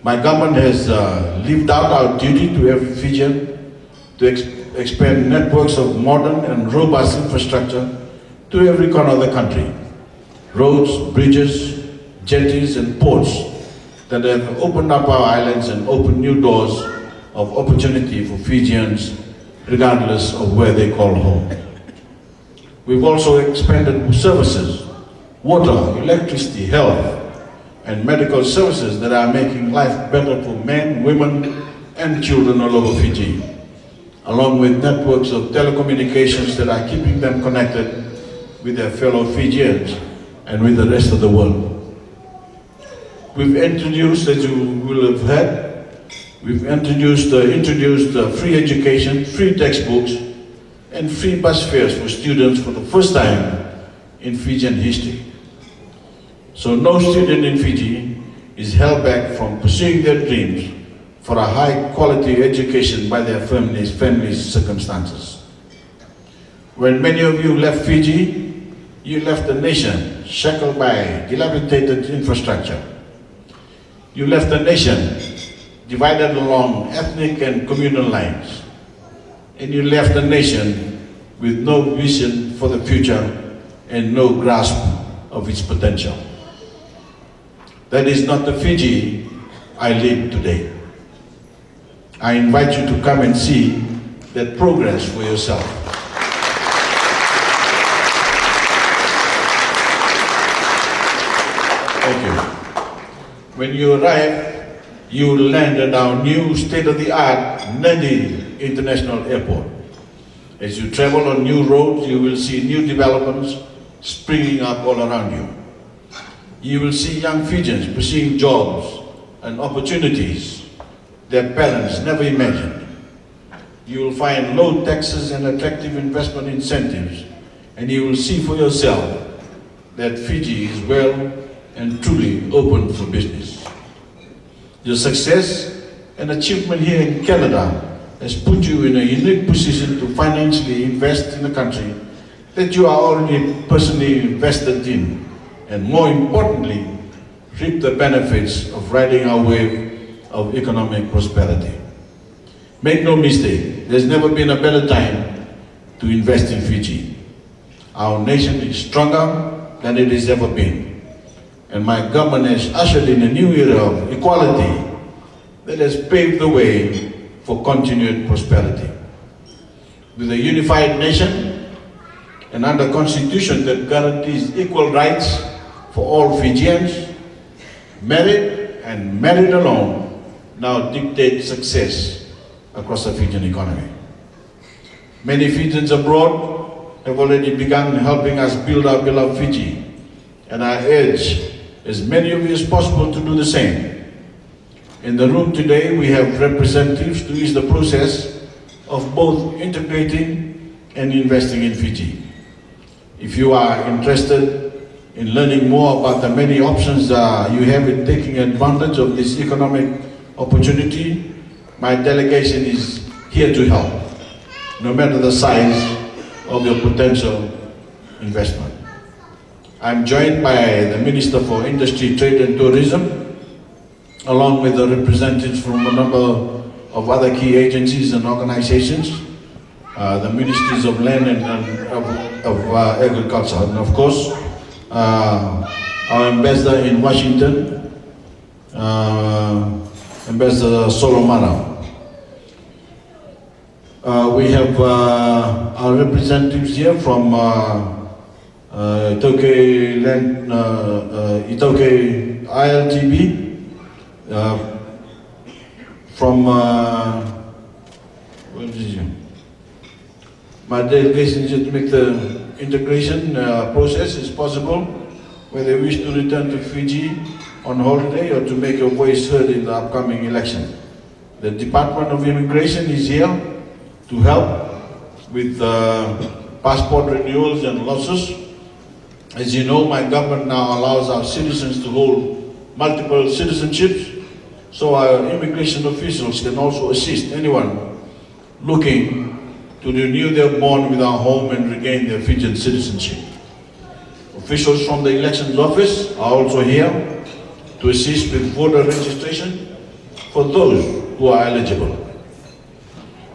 S1: My government has lived out our duty to every Fijian to expand networks of modern and robust infrastructure to every corner of the country. Roads, bridges, jetties and ports that have opened up our islands and opened new doors of opportunity for Fijians regardless of where they call home. We've also expanded services, water, electricity, health, and medical services that are making life better for men, women, and children all over Fiji, along with networks of telecommunications that are keeping them connected with their fellow Fijians and with the rest of the world. We've introduced, as you will have heard, we've introduced free education, free textbooks, and free bus fares for students for the first time in Fijian history. So no student in Fiji is held back from pursuing their dreams for a high-quality education by their families' circumstances. When many of you left Fiji, you left a nation shackled by dilapidated infrastructure. You left a nation divided along ethnic and communal lines. And you left a nation with no vision for the future and no grasp of its potential. That is not the Fiji I lead today. I invite you to come and see that progress for yourself. Thank you. When you arrive, you will land at our new state-of-the-art Nadi International Airport. As you travel on new roads, you will see new developments springing up all around you. You will see young Fijians pursuing jobs and opportunities that parents never imagined. You will find low taxes and attractive investment incentives, and you will see for yourself that Fiji is well and truly open for business. Your success and achievement here in Canada has put you in a unique position to financially invest in a country that you are already personally invested in, and more importantly, reap the benefits of riding our wave of economic prosperity. Make no mistake, there's never been a better time to invest in Fiji. Our nation is stronger than it has ever been, and my government has ushered in a new era of equality that has paved the way for continued prosperity. With a unified nation and under a constitution that guarantees equal rights for all Fijians, married and married alone now dictate success across the Fijian economy. Many Fijians abroad have already begun helping us build our beloved Fiji, and I urge as many of you as possible to do the same. In the room today, we have representatives to ease the process of both integrating and investing in Fiji. If you are interested in learning more about the many options you have in taking advantage of this economic opportunity, my delegation is here to help, no matter the size of your potential investment. I'm joined by the Minister for Industry, Trade and Tourism, along with the representatives from a number of other key agencies and organizations, the Ministries of Land and of Agriculture, and of course, our Ambassador in Washington, Ambassador Solomana. We have our representatives here from Itoke Land, Itoke ILTB, from where is he? My delegation should make the integration process is possible, whether they wish to return to Fiji on holiday or to make your voice heard in the upcoming election. The Department of Immigration is here to help with passport renewals and losses. As you know, my government now allows our citizens to hold multiple citizenships, so our immigration officials can also assist anyone looking to renew their bond with our home and regain their Fijian citizenship. Officials from the Elections Office are also here to assist with voter registration for those who are eligible.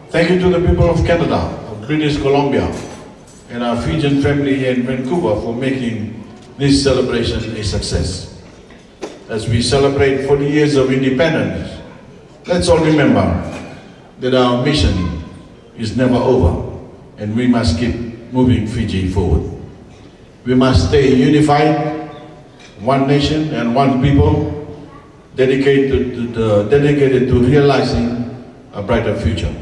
S1: Thank you to the people of Canada, of British Columbia, and our Fijian family here in Vancouver for making this celebration a success. As we celebrate 40 years of independence, let's all remember that our mission is never over, and we must keep moving Fiji forward. We must stay unified, one nation and one people, dedicated to realizing a brighter future.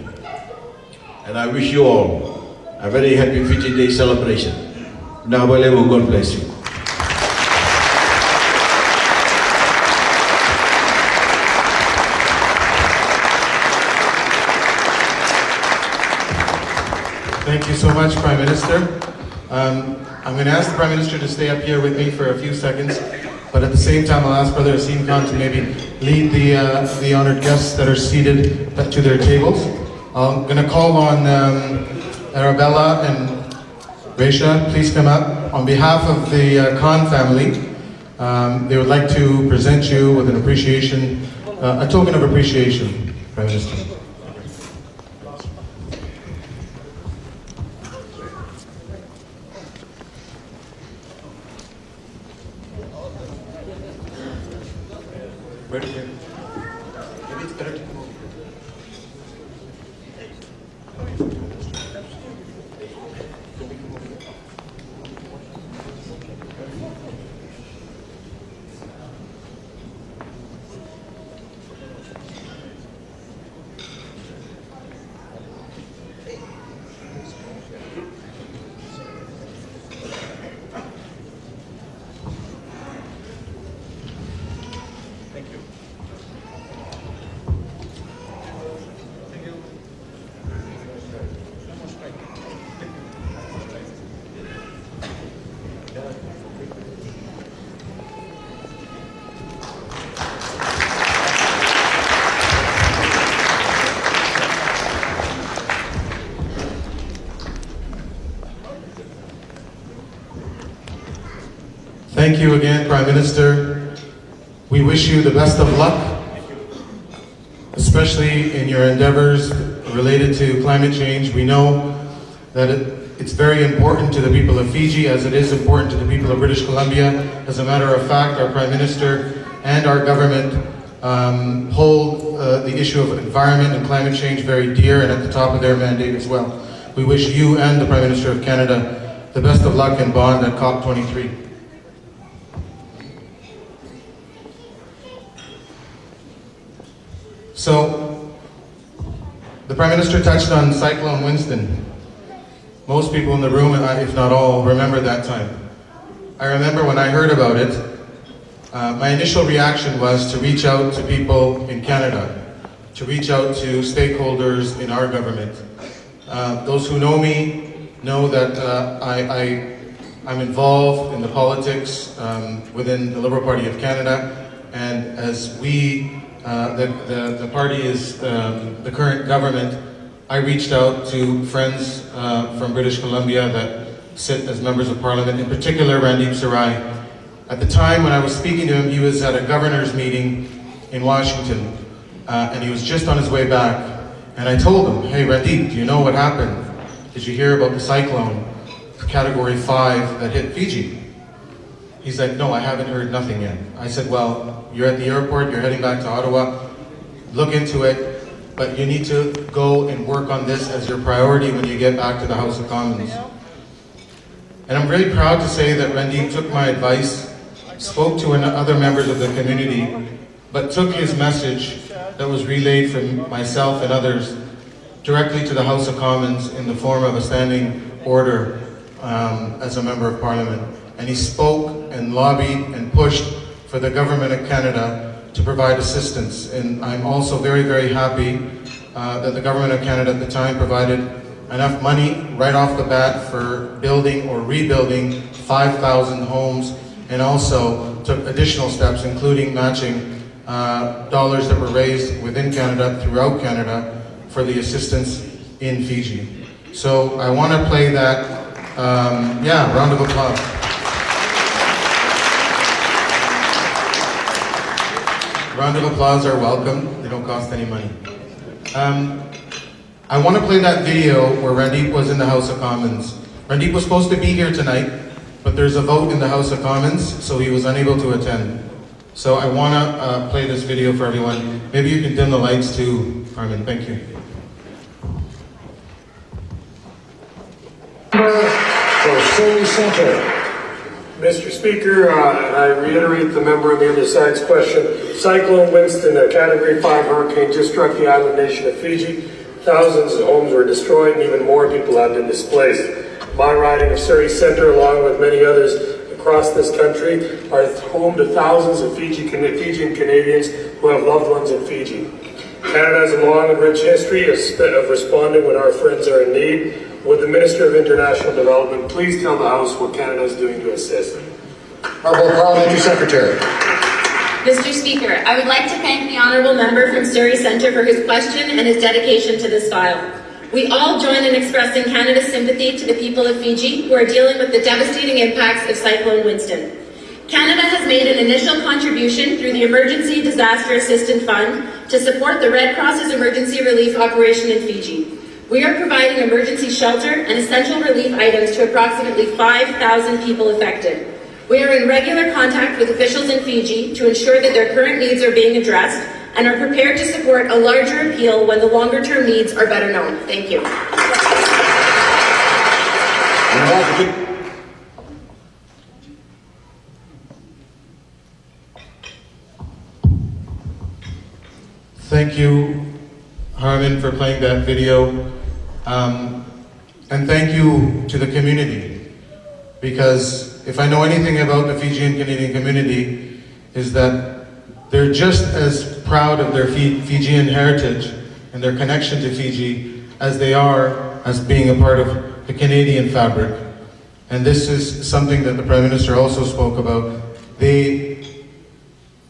S1: And I wish you all a very happy Fiji Day celebration. Now, God bless you.
S3: Thank you so much, Prime Minister. I'm going to ask the Prime Minister to stay up here with me for a few seconds, but at the same time I'll ask Brother Asim Khan to maybe lead the honored guests that are seated to their tables. I'm going to call on Arabella and Resha, please come up. On behalf of the Khan family, they would like to present you with an appreciation, a token of appreciation, Prime Minister. Thank you again, Prime Minister. We wish you the best of luck, especially in your endeavors related to climate change. We know that it's very important to the people of Fiji, as it is important to the people of British Columbia. As a matter of fact, our Prime Minister and our government hold the issue of environment and climate change very dear and at the top of their mandate as well. We wish you and the Prime Minister of Canada the best of luck in Bond at COP23. So, the Prime Minister touched on Cyclone Winston. Most people in the room, if not all, remember that time. I remember when I heard about it, my initial reaction was to reach out to people in Canada, to reach out to stakeholders in our government. Those who know me know that I'm involved in the politics within the Liberal Party of Canada, and as the party is the current government, I reached out to friends from British Columbia that sit as members of Parliament, in particular Randeep Sarai. At the time when I was speaking to him, he was at a governor's meeting in Washington, and he was just on his way back. And I told him, hey Randeep, do you know what happened? Did you hear about the cyclone, Category 5, that hit Fiji? He's like, no, I haven't heard nothing yet. I said, well, you're at the airport, you're heading back to Ottawa, look into it, but you need to go and work on this as your priority when you get back to the House of Commons. And I'm really proud to say that Randeep took my advice, spoke to other members of the community, but took his message that was relayed from myself and others directly to the House of Commons in the form of a standing order as a Member of Parliament. And he spoke and lobbied and pushed for the Government of Canada to provide assistance. And I'm also very, very happy that the Government of Canada at the time provided enough money right off the bat for building or rebuilding 5,000 homes, and also took additional steps, including matching dollars that were raised within Canada, throughout Canada, for the assistance in Fiji. So I want to play that, round of applause. Round of applause are welcome, they don't cost any money. I want to play that video where Randeep was in the House of Commons. Randeep was supposed to be here tonight, but there's a vote in the House of Commons, so he was unable to attend. So I want to play this video for everyone. Maybe you can dim the lights too, Carmen, thank you.
S10: For Surrey Centre. Mr. Speaker, I reiterate the member on the other side's question. Cyclone Winston, a Category 5 hurricane, just struck the island nation of Fiji. Thousands of homes were destroyed and even more people have been displaced. My riding of Surrey Centre, along with many others across this country, are home to thousands of Fijian Canadians who have loved ones in Fiji. Canada has a long and rich history of responding when our friends are in need. Would the Minister of International Development please tell the House what Canada is doing to assist?
S11: Honourable Parliamentary Secretary.
S12: Mr. Speaker, I would like to thank the Honourable Member from Surrey Centre for his question and his dedication to this file. We all join in expressing Canada's sympathy to the people of Fiji who are dealing with the devastating impacts of Cyclone Winston. Canada has made an initial contribution through the Emergency Disaster Assistance Fund to support the Red Cross's emergency relief operation in Fiji. We are providing emergency shelter and essential relief items to approximately 5,000 people affected. We are in regular contact with officials in Fiji to ensure that their current needs are being addressed and are prepared to support a larger appeal when the longer-term needs are better known. Thank you.
S3: Thank you, Harman, for playing that video. And thank you to the community, because if I know anything about the Fijian Canadian community, is that they're just as proud of their Fijian heritage and their connection to Fiji as they are as being a part of the Canadian fabric. And this is something that the Prime Minister also spoke about.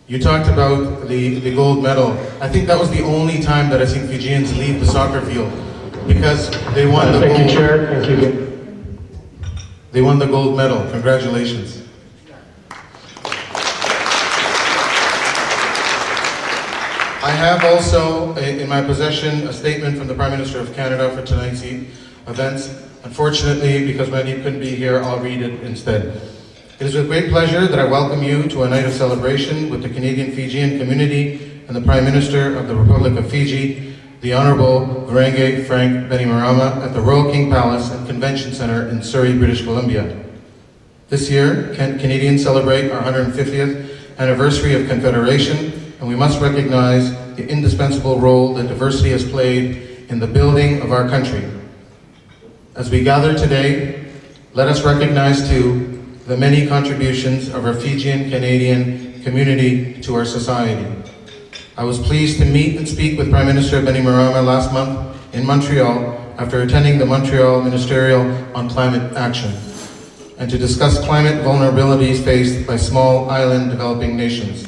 S3: You talked about the gold medal. I think that was the only time that I've seen Fijians leave the soccer field, because they won the gold.
S11: Thank you, Chair. Thank you.
S3: They won the gold medal. Congratulations. I have also in my possession a statement from the Prime Minister of Canada for tonight's events. Unfortunately, because Wendy couldn't be here, I'll read it instead. It is with great pleasure that I welcome you to a night of celebration with the Canadian Fijian community and the Prime Minister of the Republic of Fiji, the Honourable Voreqe Frank Bainimarama, at the Royal King Palace and Convention Centre in Surrey, British Columbia. This year, Canadians celebrate our 150th anniversary of Confederation, and we must recognize the indispensable role that diversity has played in the building of our country. As we gather today, let us recognize too the many contributions of our Fijian Canadian community to our society. I was pleased to meet and speak with Prime Minister Bainimarama last month in Montreal after attending the Montreal Ministerial on Climate Action, and to discuss climate vulnerabilities faced by small island developing nations.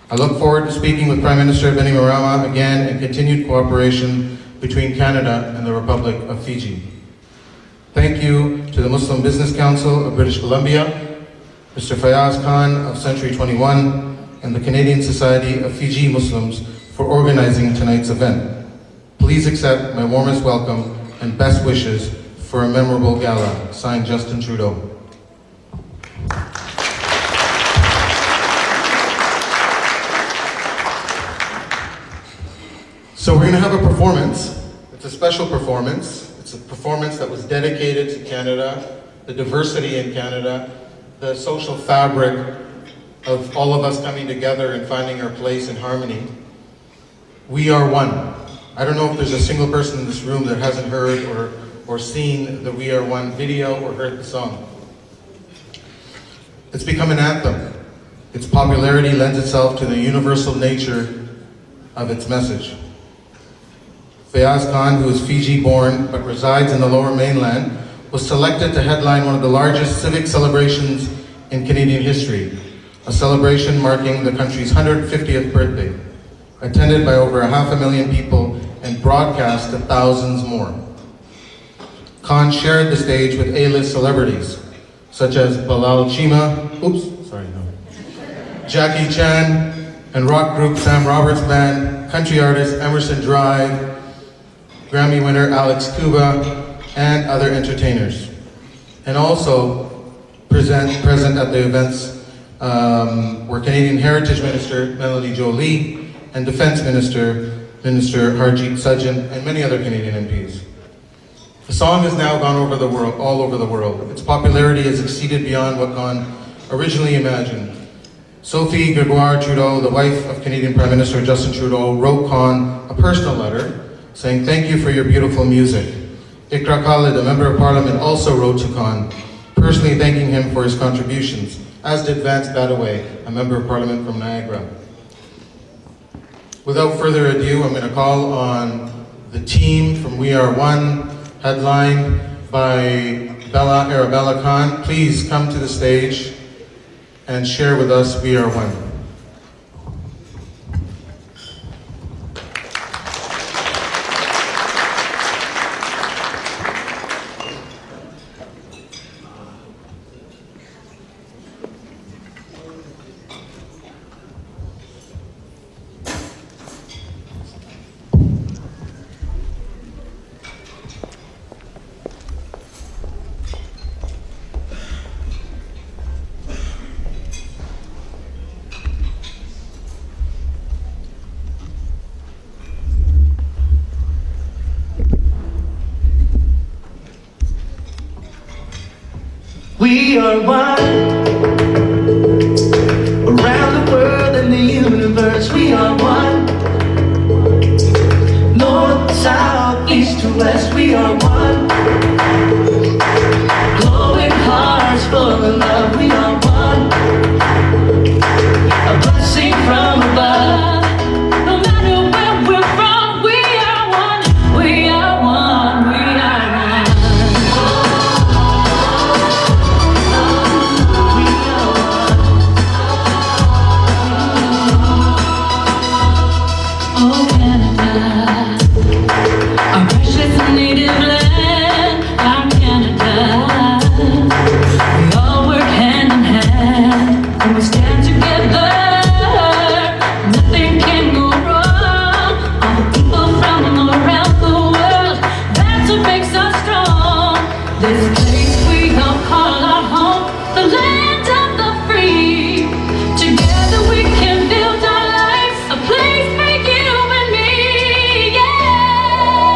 S3: I look forward to speaking with Prime Minister Bainimarama again in continued cooperation between Canada and the Republic of Fiji. Thank you to the Muslim Business Council of British Columbia, Mr. Fayaz Khan of Century 21, and the Canadian Society of Fiji Muslims for organizing tonight's event. Please accept my warmest welcome and best wishes for a memorable gala. Signed, Justin Trudeau. So we're going to have a performance. It's a special performance. It's a performance that was dedicated to Canada, the diversity in Canada, the social fabric of all of us coming together and finding our place in harmony. We are one. I don't know if there's a single person in this room that hasn't heard or seen the We Are One video or heard the song. It's become an anthem. Its popularity lends itself to the universal nature of its message. Fayaz Khan, who is Fiji-born but resides in the Lower Mainland, was selected to headline one of the largest civic celebrations in Canadian history, a celebration marking the country's 150th birthday, attended by over 500,000 people and broadcast to thousands more. Khan shared the stage with A-list celebrities, such as Bilal Chima, Jackie Chan, and rock group Sam Roberts Band, country artist Emerson Drive, Grammy winner Alex Cuba, and other entertainers. And also present at the events were Canadian Heritage Minister Melody Jolie and Defense Minister Harjit Sajjan, and many other Canadian MPs. The song has now gone all over the world. Its popularity has exceeded beyond what Khan originally imagined. Sophie Gregoire Trudeau, the wife of Canadian Prime Minister Justin Trudeau, wrote Khan a personal letter saying, "Thank you for your beautiful music." Ikra Khalid, a member of Parliament, also wrote to Khan, personally thanking him for his contributions, as did Vance Badaway, a member of Parliament from Niagara. Without further ado, I'm going to call on the team from We Are One, headlined by Bella Arabella Khan. Please come to the stage and share with us We Are One.
S13: We are one, around the world and the universe. We are one, north, south, east to west. We are one, glowing hearts full of love. We are one, a blessing from above. No matter where we're from, we are one. We are one. We are one. Oh, Canada, our precious native land. This place we all call our home, the land of the free. Together we can build our lives, a place for you and me. Yeah.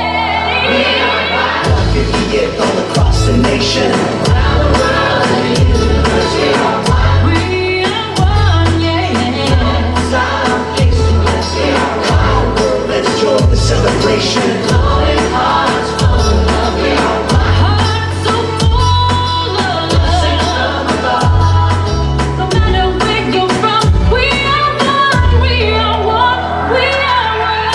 S14: We are 50th all across the nation, around the world and the universe. We are one. We are one, yeah. South, east, and west. We are one. World, let's join the celebration. Glowing hearts full of love. We are one. Hearts so full of love. No matter where you're from, we are one. We are one. We are one.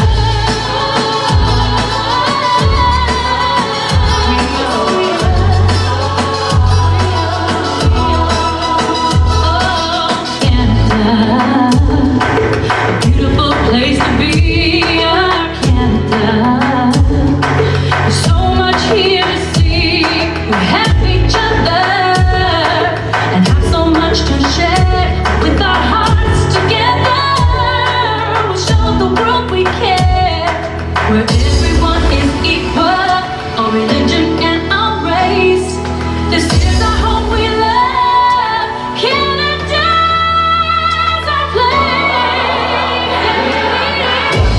S14: A beautiful place to be, our Canada. There's so much here to see. We have each other and have so much to share. With our hearts together, we'll show the world we care. Where everyone is equal, our religion and our race. This is our home we love. Canada's our place.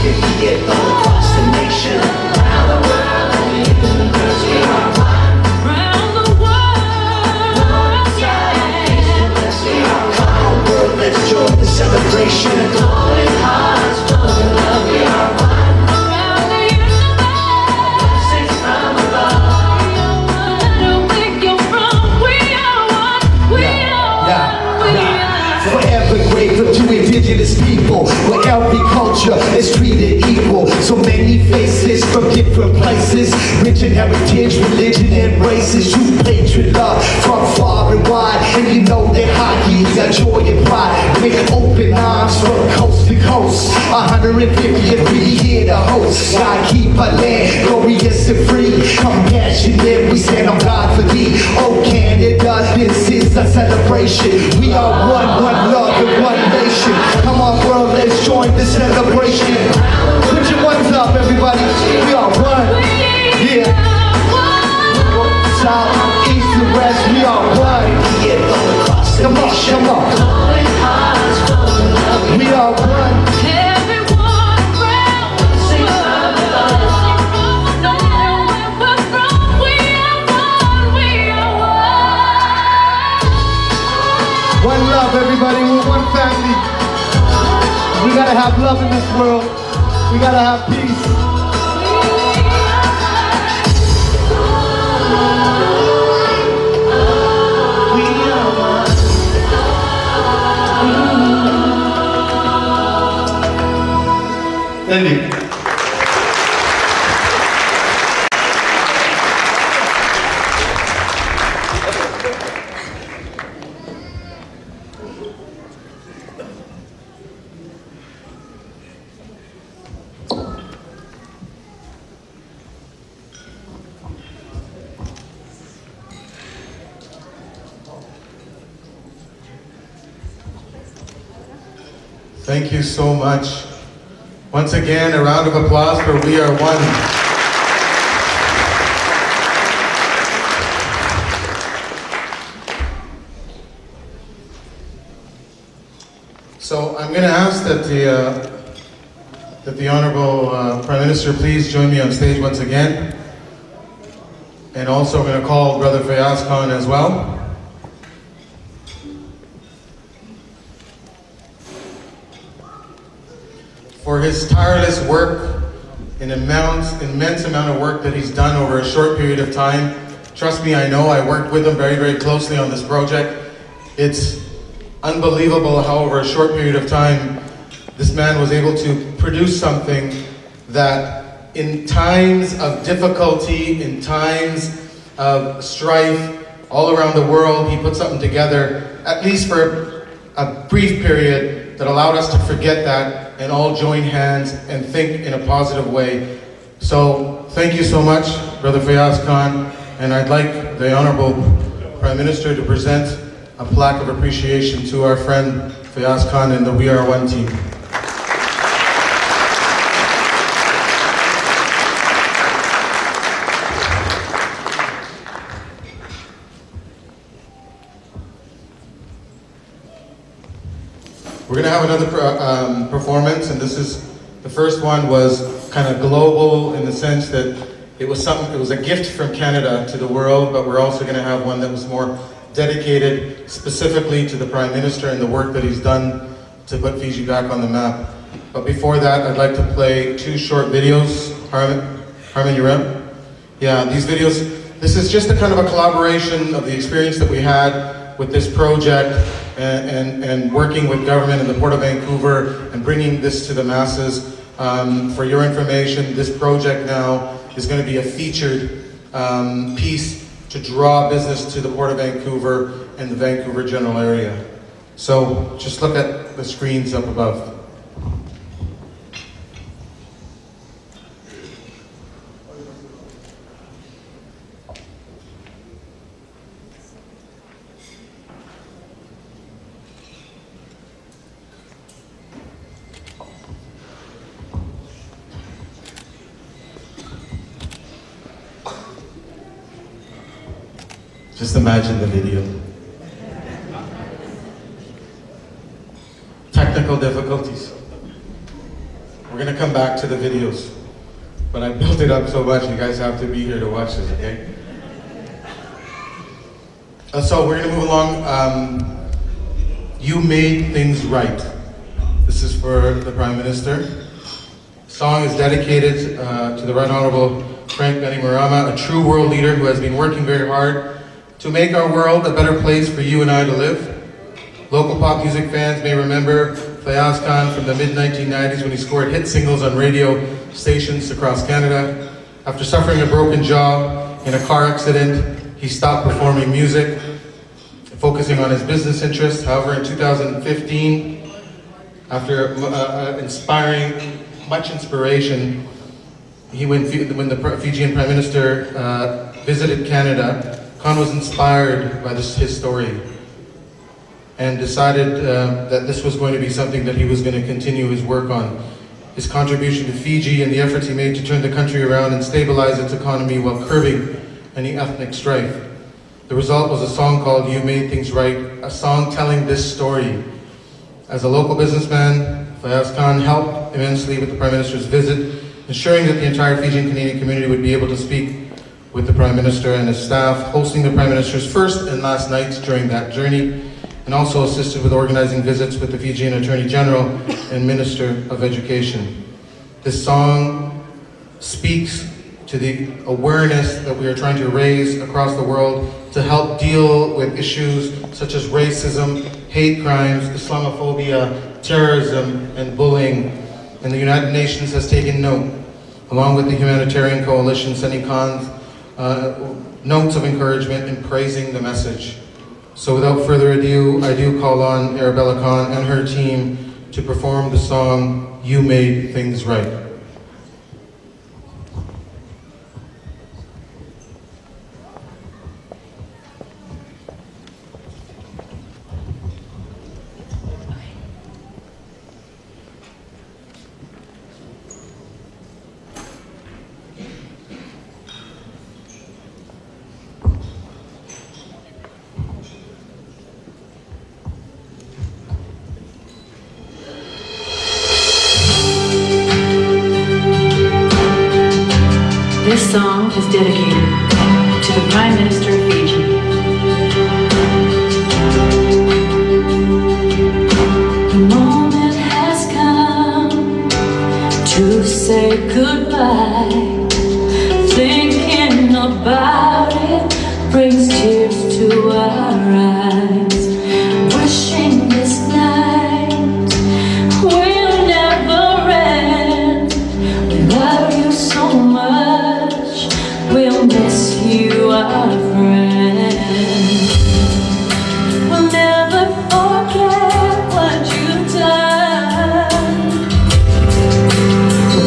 S14: 50th all across the nation, around the world and the universe. We are one. Around the world, north, south, east, and west. We are one. World, let's join the celebration. Glowing hearts full of love. We are one. Around the universe, blessings from above. No matter where you're from, we are one. We are one. We are.
S15: Forever grateful to indigenous people, where every culture is treated equal. So many faces from different places, rich in heritage, religion, and races. True patriot love from far and wide, and you know that hockey got joy and pride. With open arms from coast to coast, 150th we here to host. God keep our land glorious and free, compassionate. We stand on God for thee. Oh Canada, this is a celebration. We are one love and one nation. Come on, world, let's join the celebration. Put your ones up, everybody. We are one. Yeah. South, east, and west. We are one. Come on, come on. We are one.
S13: Everyone around the world, no matter where we're from, we are one. We are one.
S15: One love, everybody. We're one family. We gotta have love in this world. We gotta have peace.
S3: Andy. Thank you so much. Once again, a round of applause for We Are One. So I'm going to ask that the Honorable Prime Minister please join me on stage once again. And also I'm going to call Brother Fayaz Khan as well. For his tireless work, an immense amount of work that he's done over a short period of time. Trust me, I know, I worked with him very, very closely on this project. It's unbelievable how over a short period of time, this man was able to produce something that in times of difficulty, in times of strife, all around the world, he put something together, at least for a brief period, that allowed us to forget that and all join hands and think in a positive way. So thank you so much, Brother Fayaz Khan, and I'd like the Honorable Prime Minister to present a plaque of appreciation to our friend Fayaz Khan and the We Are One team. We're gonna have another performance, and this is, the first one was kind of global in the sense that it was a gift from Canada to the world, but we're also gonna have one that was more dedicated specifically to the Prime Minister and the work that he's done to put Fiji back on the map. But before that, I'd like to play 2 short videos. Harman, you're up? Yeah, these videos, this is just a kind of a collaboration of the experience that we had with this project and working with government and the Port of Vancouver and bringing this to the masses. For your information, this project now is going to be a featured piece to draw business to the Port of Vancouver and the Vancouver general area. So just look at the screens up above. Just imagine the video. Technical difficulties. We're gonna come back to the videos, but I built it up so much you guys have to be here to watch this, okay? So we're gonna move along. You Made Things Right. This is for the Prime Minister. The song is dedicated to the Right Honorable Frank Bainimarama, a true world leader who has been working very hard to make our world a better place for you and I to live. Local pop music fans may remember Fayaz Khan from the mid-1990s when he scored hit singles on radio stations across Canada. After suffering a broken jaw in a car accident, he stopped performing music, focusing on his business interests. However, in 2015, after much inspiration, when the Fijian Prime Minister visited Canada, Khan was inspired by his story and decided that this was going to be something that he was going to continue his work on. His contribution to Fiji and the efforts he made to turn the country around and stabilize its economy while curbing any ethnic strife. The result was a song called You Made Things Right, a song telling this story. As a local businessman, Fayaz Khan helped immensely with the Prime Minister's visit, ensuring that the entire Fijian Canadian community would be able to speak with the Prime Minister and his staff, hosting the Prime Minister's first and last nights during that journey, and also assisted with organizing visits with the Fijian Attorney General and Minister of Education. This song speaks to the awareness that we are trying to raise across the world to help deal with issues such as racism, hate crimes, Islamophobia, terrorism, and bullying. And the United Nations has taken note, along with the Humanitarian Coalition, sending Khan's notes of encouragement and praising the message. So without further ado, I do call on Arabella Khan and her team to perform the song, You Made Things Right.
S14: This song is dedicated to the Prime Minister of Fiji. The moment has come to say goodbye. Thinking about it brings tears to our eyes. Wishing this night will never end. We love you so much. We'll miss you, our friend. We'll never forget what you've done.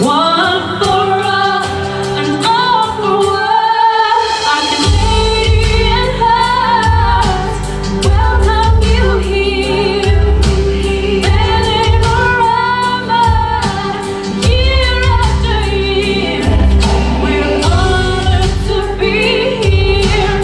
S14: One for all and all for one. Our Canadian hearts welcome you here. Bainimarama, year after year. We're honored to be here.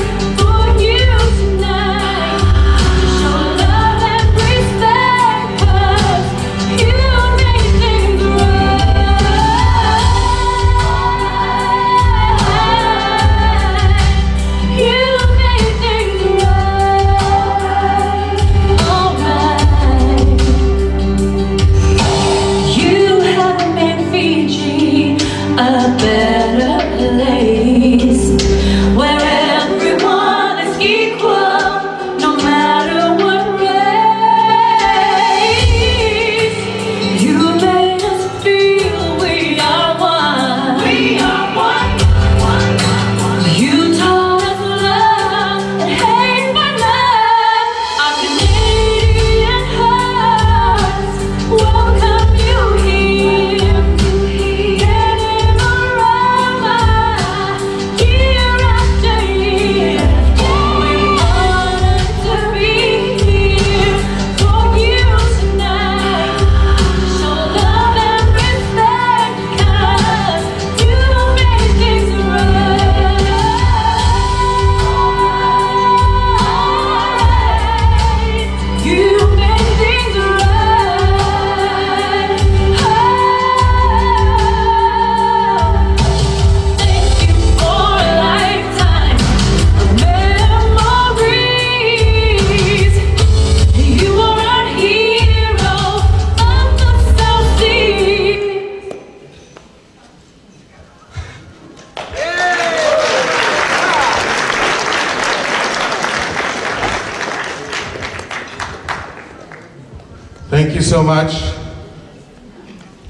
S3: you so much.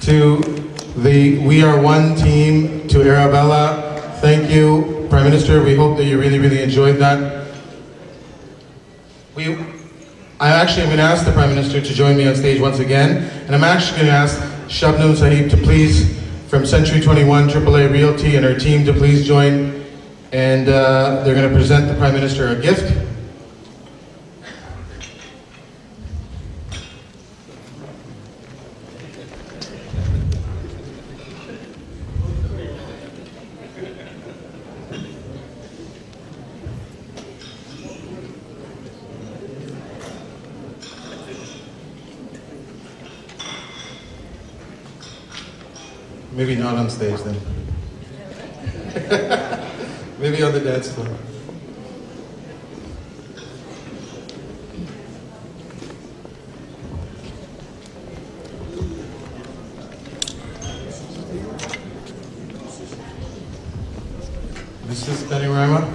S3: To the We Are One team, to Arabella, thank you. Prime Minister, we hope that you really, really enjoyed that. I actually am going to ask the Prime Minister to join me on stage once again, and I'm actually going to ask Shabnam Sahib to please, from Century 21 AAA Realty and her team, to please join, and they're going to present the Prime Minister a gift. Maybe not on stage then. Maybe on the dance floor. Mrs. Bainimarama,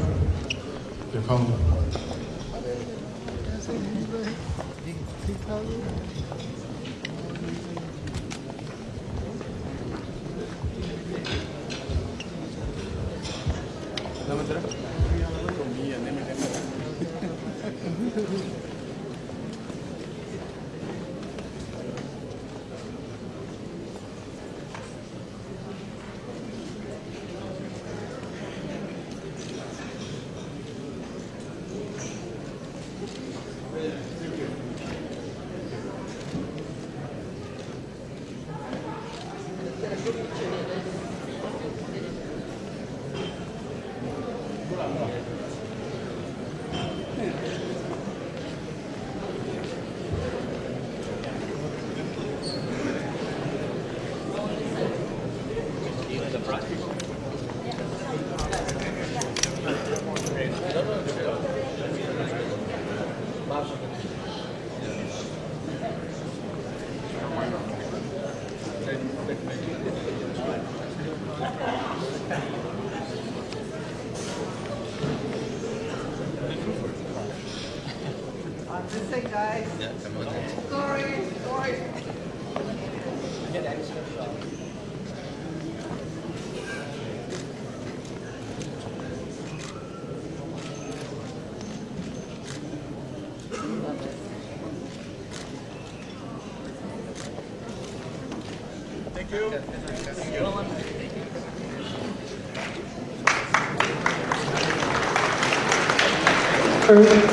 S3: you're calling.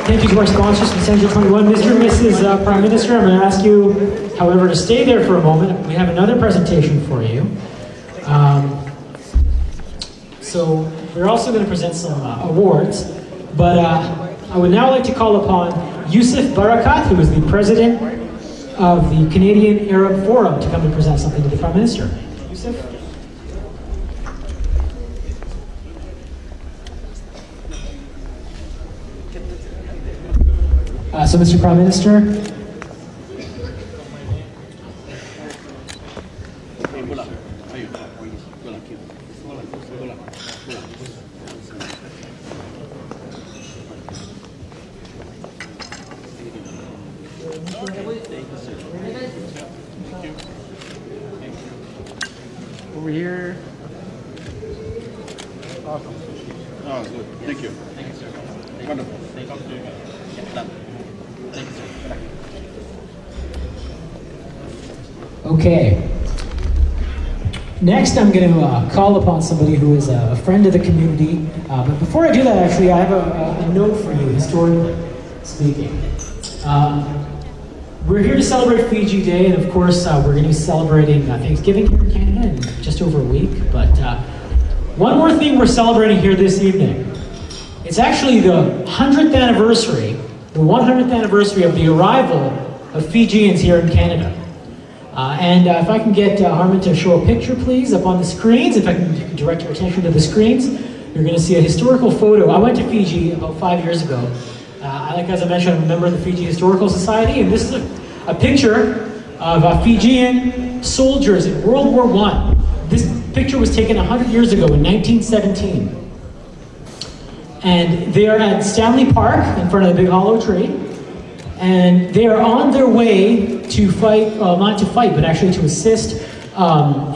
S2: Thank you to our sponsors from Central 21. Mr. and Mrs. Prime Minister, I'm going to ask you, however, to stay there for a moment. We have another presentation for you. So we're also going to present some awards, but I would now like to call upon Yusuf Barakat, who is the president of the Canadian Arab Forum, to come and present something to the Prime Minister. Yusuf? So, Mr. Prime Minister, over here.
S1: Awesome. Oh, good. Thank you. Thank you, sir. Wonderful. Thank you. Done. Thank you, sir.
S2: Okay. Next, I'm going to call upon somebody who is a friend of the community. But before I do that, actually, I have a note for you, historically speaking. We're here to celebrate Fiji Day, and of course, we're going to be celebrating Thanksgiving here in Canada in just over a week. But one more thing we're celebrating here this evening. It's actually the 100th anniversary, of the arrival of Fijians here in Canada. And if I can get Harman to show a picture, please, up on the screens. If I can direct your attention to the screens, you're going to see a historical photo. I went to Fiji about 5 years ago. As I mentioned, I'm a member of the Fiji Historical Society, and this is a picture of Fijian soldiers in World War I. This picture was taken 100 years ago in 1917. And they are at Stanley Park in front of the big hollow tree. And they are on their way to fight, not to fight, but actually to assist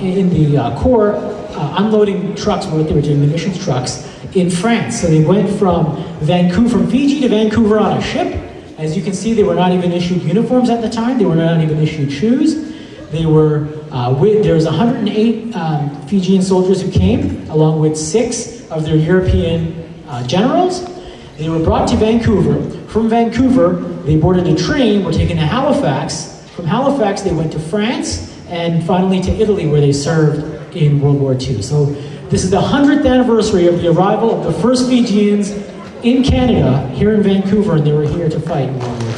S2: in the Corps unloading trucks, what they were doing, munitions trucks, in France. So they went from Fiji to Vancouver on a ship. As you can see, they were not even issued uniforms at the time. They were not even issued shoes. They were there was 108 Fijian soldiers who came, along with 6 of their European generals. They were brought to Vancouver. From Vancouver, they boarded a train, were taken to Halifax. From Halifax, they went to France, and finally to Italy, where they served in World War II. So this is the 100th anniversary of the arrival of the first Fijians in Canada, here in Vancouver, and they were here to fight in World War II.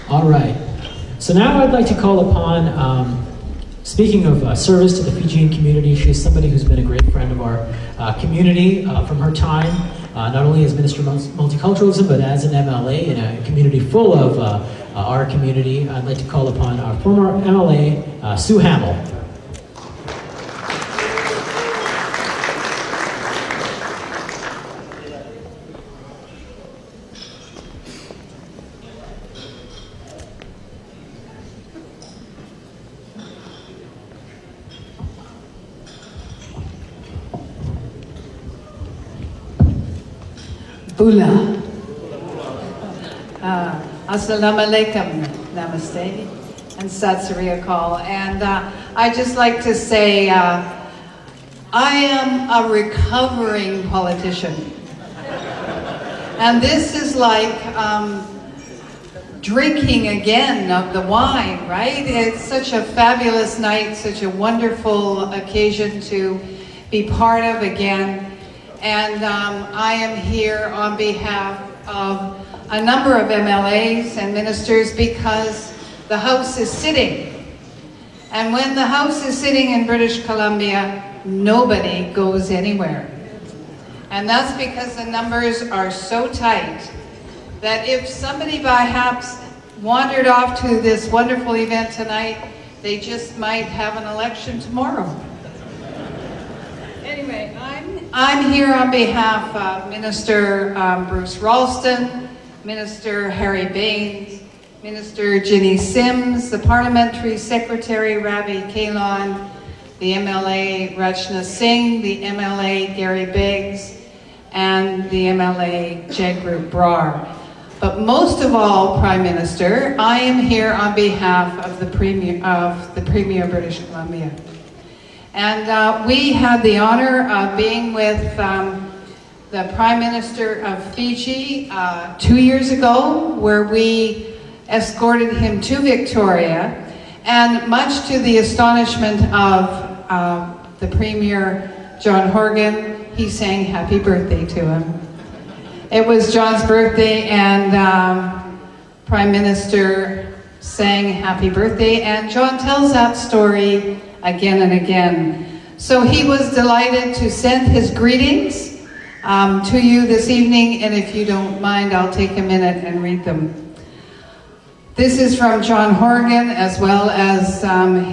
S2: All right. So now I'd like to call upon, speaking of service to the Fijian community, she's somebody who's been a great friend of our community from her time, not only as Minister of Multiculturalism, but as an MLA in a community full of our community. I'd like to call upon our former MLA, Sue Hamill.
S16: Bula. Assalamu alaikum, namaste, and Sat Sri Akal. And I just like to say, I am a recovering politician. And this is like drinking again of the wine, right? It's such a fabulous night, such a wonderful occasion to be part of again. And I am here on behalf of a number of MLAs and ministers because the House is sitting. And when the House is sitting in British Columbia, nobody goes anywhere. And that's because the numbers are so tight that if somebody perhaps wandered off to this wonderful event tonight, they just might have an election tomorrow. Anyway, I'm here on behalf of Minister Bruce Ralston, Minister Harry Baines, Minister Ginny Sims, the Parliamentary Secretary Ravi Kalon, the MLA Rachna Singh, the MLA Gary Biggs, and the MLA Jagrup Brar. But most of all, Prime Minister, I am here on behalf of the Premier of British Columbia. And we had the honor of being with the Prime Minister of Fiji 2 years ago, where we escorted him to Victoria. And much to the astonishment of the Premier, John Horgan, he sang happy birthday to him. It was John's birthday, and Prime Minister sang happy birthday, and John tells that story again and again. So he was delighted to send his greetings to you this evening, and if you don't mind, I'll take a minute and read them. This is from John Horgan, as well as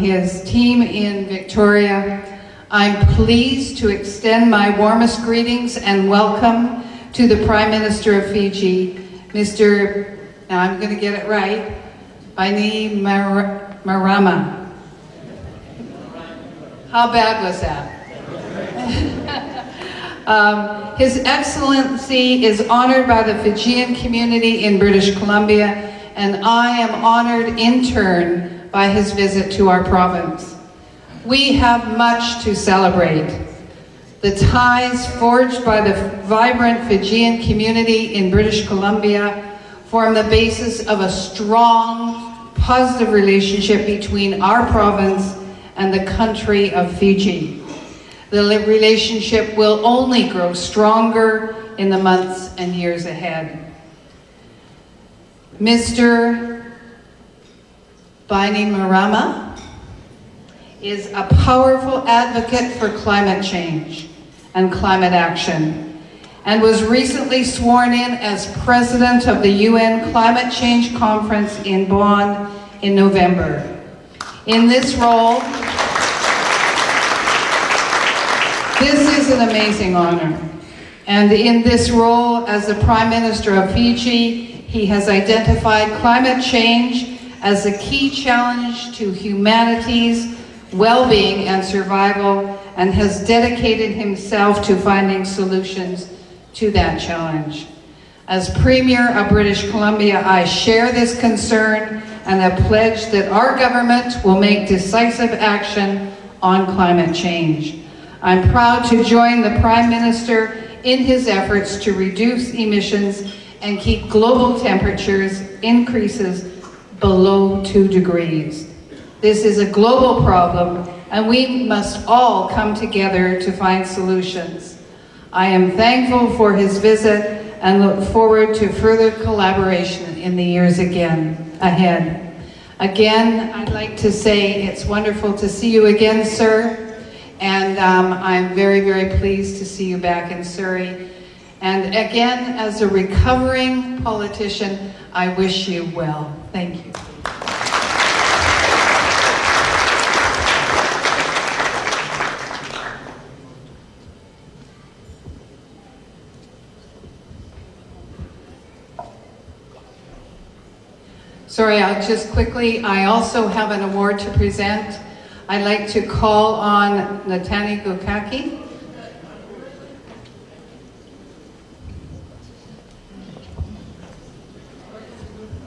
S16: his team in Victoria. I'm pleased to extend my warmest greetings and welcome to the Prime Minister of Fiji, Mr. Now I'm going to get it right, Bainimarama. How bad was that? His Excellency is honored by the Fijian community in British Columbia, and I am honored in turn by his visit to our province. We have much to celebrate. The ties forged by the vibrant Fijian community in British Columbia form the basis of a strong, positive relationship between our province and the country of Fiji. The relationship will only grow stronger in the months and years ahead. Mr. Bainimarama is a powerful advocate for climate change and climate action, and was recently sworn in as President of the UN Climate Change Conference in Bonn in November. In this role, This is an amazing honor. And in this role as the Prime Minister of Fiji, he has identified climate change as a key challenge to humanity's well-being and survival, and has dedicated himself to finding solutions to that challenge. As Premier of British Columbia, I share this concern and have pledged that our government will make decisive action on climate change. I'm proud to join the Prime Minister in his efforts to reduce emissions and keep global temperatures increases below 2 degrees. This is a global problem, and we must all come together to find solutions. I am thankful for his visit and look forward to further collaboration in the years ahead. Again, I'd like to say it's wonderful to see you again, sir. And I'm very, very pleased to see you back in Surrey. And again, as a recovering politician, I wish you well. Thank you. Sorry, I'll just quickly, I also have an award to present. I'd like to call on Natani Gukaki.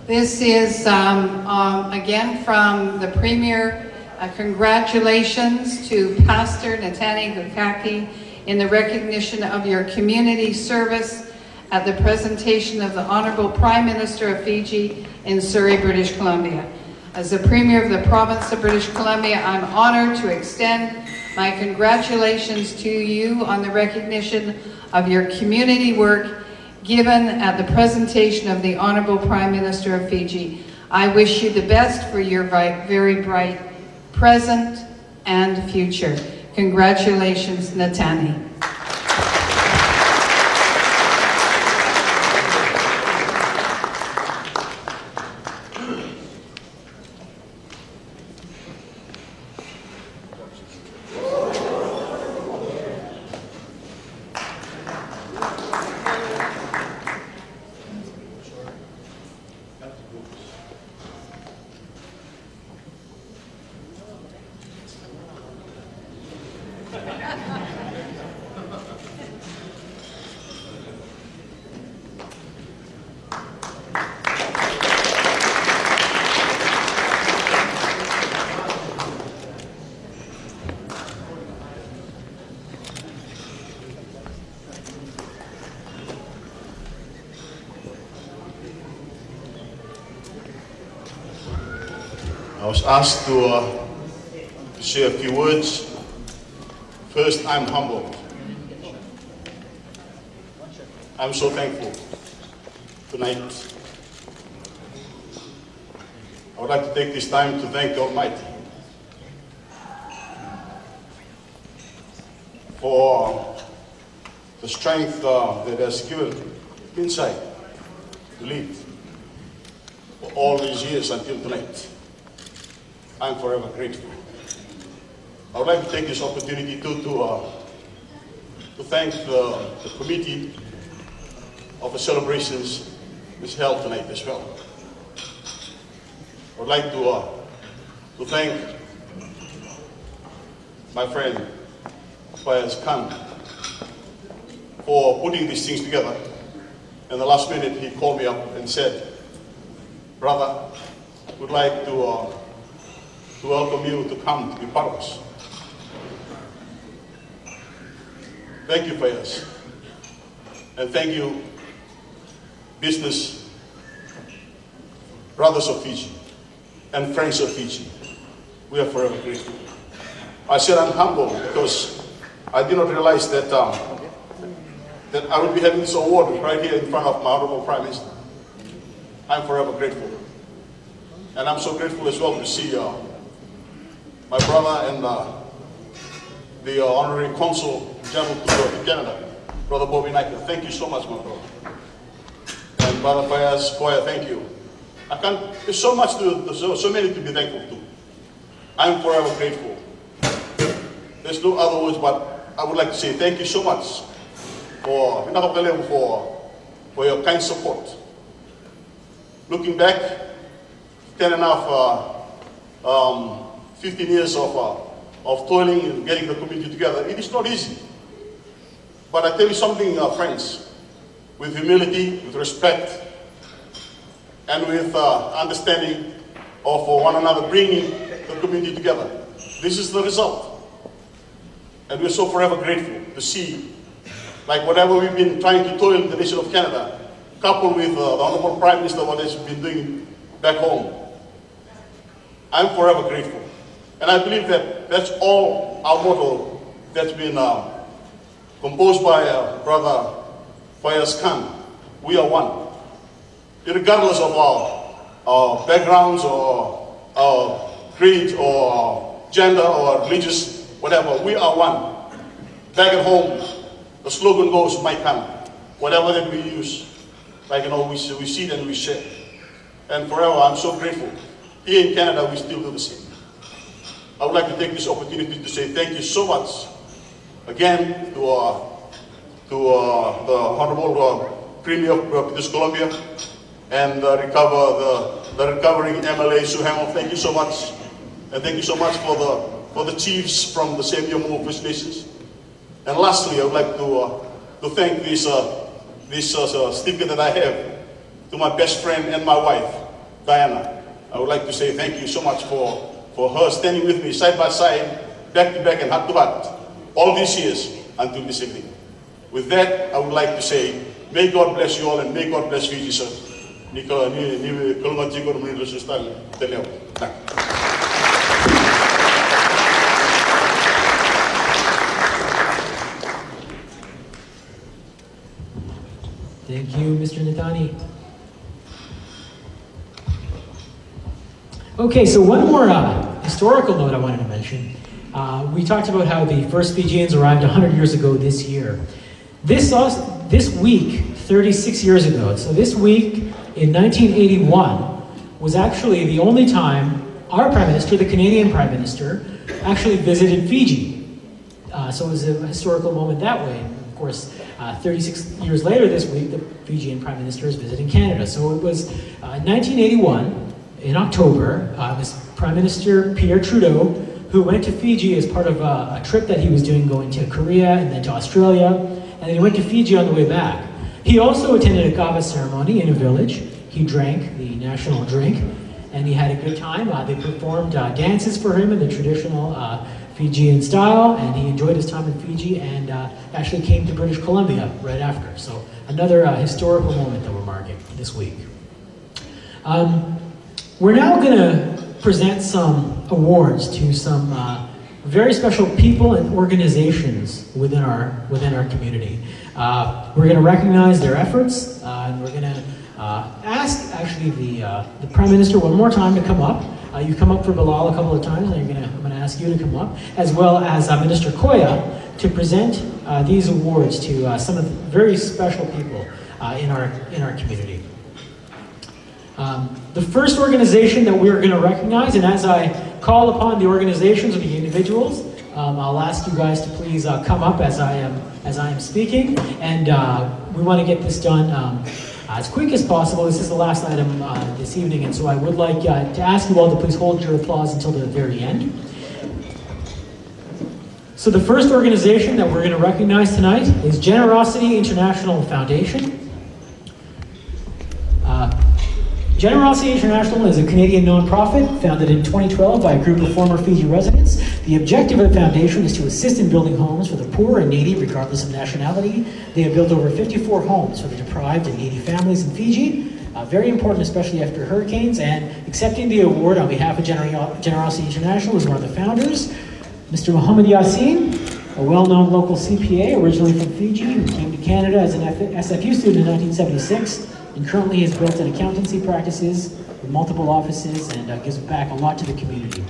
S16: This is, again, from the Premier. Congratulations to Pastor Natani Gukaki in the recognition of your community service at the presentation of the Honourable Prime Minister of Fiji in Surrey, British Columbia. As the Premier of the Province of British Columbia, I'm honoured to extend my congratulations to you on the recognition of your community work given at the presentation of the Honourable Prime Minister of Fiji. I wish you the best for your very bright present and future. Congratulations, Natani.
S17: I was asked to say a few words. First, I'm humbled. I'm so thankful tonight. I would like to take this time to thank the Almighty for the strength that has given insight to lead for all these years until tonight. I'm forever grateful. I would like to take this opportunity to thank the committee of the celebrations which held tonight as well. I would like to thank my friend Faiz Khan for putting these things together. In the last minute, he called me up and said, "Brother, we'd like to welcome you to come to be part of us." Thank you, Faiz. And thank you, business brothers of Fiji and friends of Fiji. We are forever grateful. I said I'm humble because I did not realize that that I would be having this award right here in front of my Honourable Prime Minister. I'm forever grateful. And I'm so grateful as well to see my brother and the Honorary Consul General to Canada, Brother Bobby Knight. Thank you so much, my brother. And Brother Faiz Koya, thank you. There's so much so many to be thankful to. I'm forever grateful. There's no other words but I would like to say thank you so much for your kind support. Looking back, 15 years of toiling and getting the community together, it is not easy. But I tell you something, friends, with humility, with respect, and with understanding of one another, bringing the community together, this is the result. And we're so forever grateful to see, like whatever we've been trying to toil in the nation of Canada, coupled with the Honorable Prime Minister, what he's been doing back home. I'm forever grateful. And I believe that that's all our motto that's been composed by Brother Fayaz Khan. We are one. Regardless of our backgrounds or our creed or gender or religious, whatever, we are one. Back at home, the slogan goes, "My Khan." Whatever that we use, like, you know, we see it and we share. And forever, I'm so grateful. Here in Canada, we still do the same. I would like to take this opportunity to say thank you so much again to the Honorable Premier of British Columbia and the recovering MLA Suhamo. Thank you so much, and thank you so much for the chiefs from the Semiamu First Nations. And lastly, I would like to thank this sticker that I have to my best friend and my wife, Diana. I would like to say thank you so much for her standing with me side by side, back to back and heart to heart, all these years until this evening. With that, I would like to say, may God bless you all and may God bless Fiji, sir.
S2: Thank you, Mr. Nathani. Okay, so one more historical note I wanted to mention. We talked about how the first Fijians arrived 100 years ago this year. This week, 36 years ago, so this week in 1981 was actually the only time our Prime Minister, the Canadian Prime Minister, actually visited Fiji. So it was a historical moment that way. Of course, 36 years later this week, the Fijian Prime Minister is visiting Canada. So it was 1981, in October, this Prime Minister Pierre Trudeau, who went to Fiji as part of a trip that he was doing, going to Korea and then to Australia, and then he went to Fiji on the way back. He also attended a kava ceremony in a village. He drank the national drink, and he had a good time. They performed dances for him in the traditional Fijian style, and he enjoyed his time in Fiji and actually came to British Columbia right after. So another historical moment that we're marking this week. We're now going to present some awards to some very special people and organizations within our community. We're going to recognize their efforts, and we're going to ask actually the Prime Minister one more time to come up. You've come up for Bilal a couple of times, and I'm going to ask you to come up, as well as Minister Koya, to present these awards to some of the very special people in our community. The first organization that we're going to recognize, and as I call upon the organizations or the individuals, I'll ask you guys to please come up as I am speaking, and we want to get this done as quick as possible. This is the last item this evening, and so I would like to ask you all to please hold your applause until the very end. So the first organization that we're going to recognize tonight is Generosity International Foundation. Generosity International is a Canadian nonprofit founded in 2012 by a group of former Fiji residents. The objective of the foundation is to assist in building homes for the poor and needy, regardless of nationality. They have built over 54 homes for the deprived and needy families in Fiji. Very important, especially after hurricanes. And accepting the award on behalf of Generosity International is one of the founders, Mr. Mohammed Yassin, a well-known local CPA originally from Fiji, who came to Canada as an SFU student in 1976. And currently has built an accountancy practices with multiple offices and gives back a lot to the community.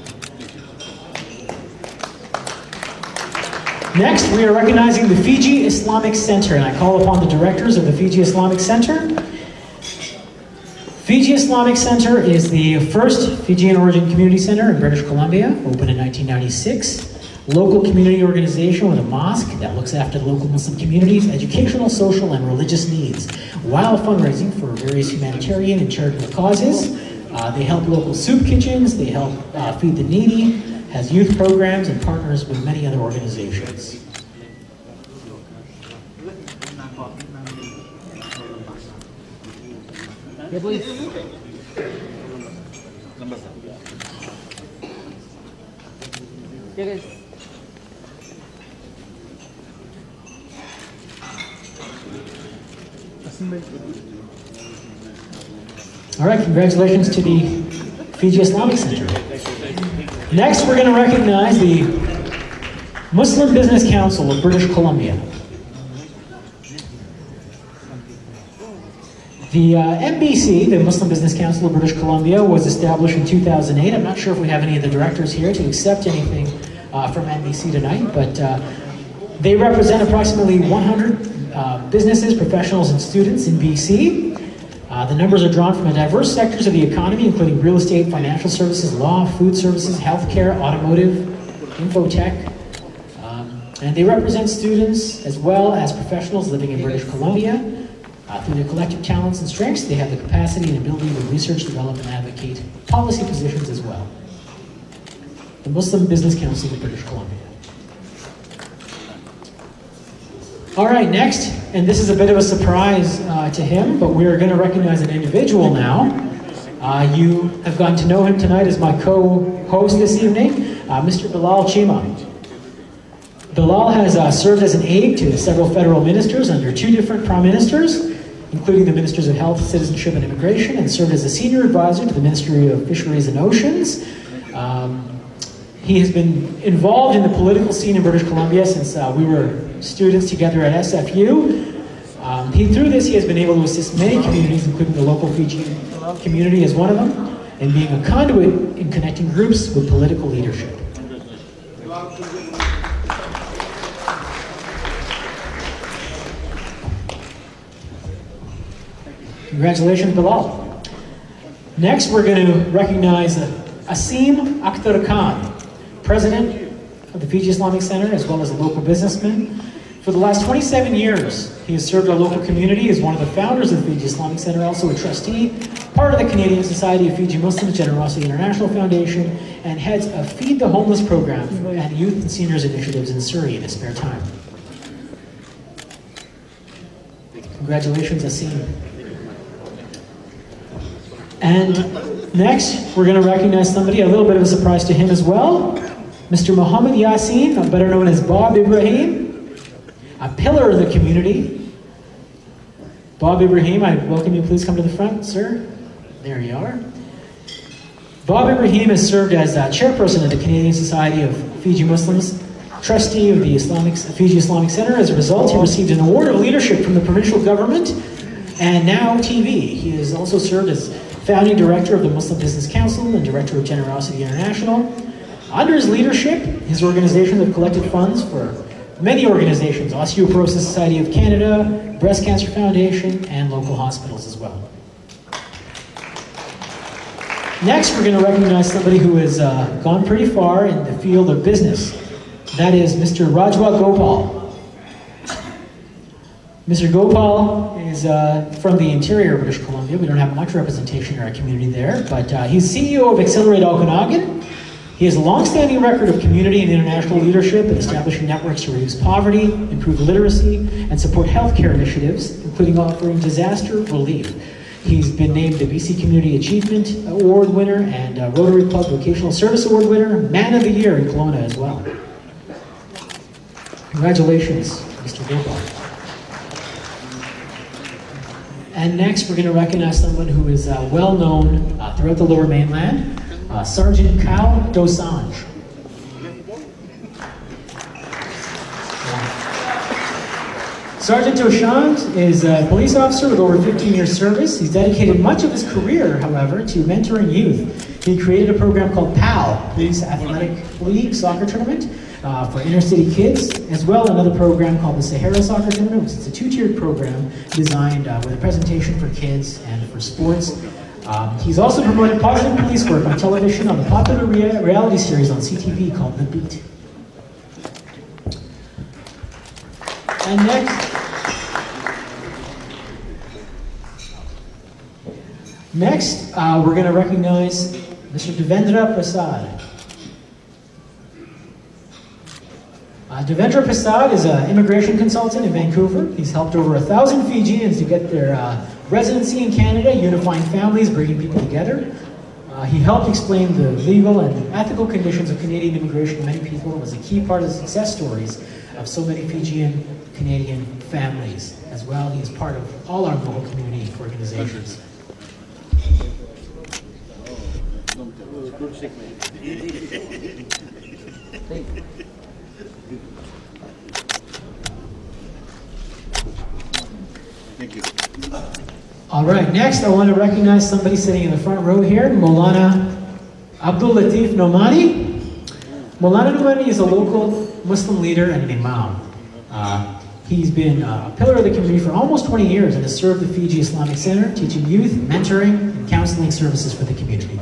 S2: Next, we are recognizing the Fiji Islamic Center, and I call upon the directors of the Fiji Islamic Center. Fiji Islamic Center is the first Fijian origin community center in British Columbia, opened in 1996. local community organization with a mosque that looks after the local Muslim communities, educational, social, and religious needs, while fundraising for various humanitarian and charitable causes. They help local soup kitchens, they help feed the needy, has youth programs, and partners with many other organizations.
S9: Yeah, please. Yeah, guys.
S2: All right, congratulations to the Fiji Islamic Center. Next, we're going to recognize the Muslim Business Council of British Columbia. The MBC, the Muslim Business Council of British Columbia, was established in 2008. I'm not sure if we have any of the directors here to accept anything from MBC tonight, but they represent approximately 100 businesses, professionals, and students in BC. The numbers are drawn from diverse sectors of the economy, including real estate, financial services, law, food services, healthcare, automotive, infotech. And they represent students as well as professionals living in British Columbia. Through their collective talents and strengths, they have the capacity and ability to research, develop, and advocate policy positions as well. The Muslim Business Council of British Columbia. All right, next, and this is a bit of a surprise to him, but we're going to recognize an individual now. You have gotten to know him tonight as my co-host this evening, Mr. Bilal Chima. Bilal has served as an aide to several federal ministers under 2 different prime ministers, including the Ministers of Health, Citizenship, and Immigration, and served as a senior advisor to the Ministry of Fisheries and Oceans. He has been involved in the political scene in British Columbia since we were students together at SFU. Through this, he has been able to assist many communities, including the local Fiji community as one of them, and being a conduit in connecting groups with political leadership. Congratulations, Bilal. Next, we're going to recognize Asim Akhtar Khan, President of the Fiji Islamic Center, as well as a local businessman. For the last 27 years, he has served our local community as one of the founders of the Fiji Islamic Center, also a trustee, part of the Canadian Society of Fiji Muslims Generosity International Foundation, and heads a Feed the Homeless program and youth and seniors initiatives in Surrey in his spare time. Congratulations, Asim. And next, we're going to recognize somebody, a little bit of a surprise to him as well, Mr. Muhammad Yassin, better known as Bob Ibrahim, a pillar of the community. Bob Ibrahim, I welcome you. Please come to the front, sir. There you are. Bob Ibrahim has served as chairperson of the Canadian Society of Fiji Muslims, trustee of the Fiji Islamic Center. As a result, he received an award of leadership from the provincial government and now TV. He has also served as founding director of the Muslim Business Council and director of Generosity International. Under his leadership, his organizations have collected funds for many organizations, Osteoporosis Society of Canada, Breast Cancer Foundation, and local hospitals as well. Next, we're going to recognize somebody who has gone pretty far in the field of business. That is Mr. Rajwa Gopal. Mr. Gopal is from the interior of British Columbia. We don't have much representation in our community there, but he's CEO of Accelerate Okanagan. He has a long-standing record of community and international leadership in establishing networks to reduce poverty, improve literacy, and support healthcare initiatives, including offering disaster relief. He's been named the BC Community Achievement Award winner and Rotary Club Vocational Service Award winner, Man of the Year in Kelowna as well. Congratulations, Mr. Gopal. And next, we're going to recognize someone who is well known throughout the Lower Mainland, Sergeant Kyle Dosanjh. Sergeant Dosanjh is a police officer with over 15 years service. He's dedicated much of his career, however, to mentoring youth. He created a program called PAL, Police Athletic League Soccer Tournament, for inner city kids, as well as another program called the Sahara Soccer Tournament, which is a 2-tiered program designed with a presentation for kids and for sports. He's also promoted positive police work on television on the popular reality series on CTV called The Beat. And next, we're going to recognize Mr. Devendra Prasad. Devendra Prasad is an immigration consultant in Vancouver. He's helped over 1,000 Fijians to get their residency in Canada, unifying families, bringing people together. He helped explain the legal and ethical conditions of Canadian immigration to many people and was a key part of the success stories of so many Fijian Canadian families. As well, he is part of all our local community organizations.
S1: Thank you.
S2: All right, next I want to recognize somebody sitting in the front row here, Maulana Abdul Latif Nomani. Maulana Nomani is a local Muslim leader and an imam. He's been a pillar of the community for almost 20 years and has served the Fiji Islamic Center, teaching youth, mentoring, and counseling services for the community.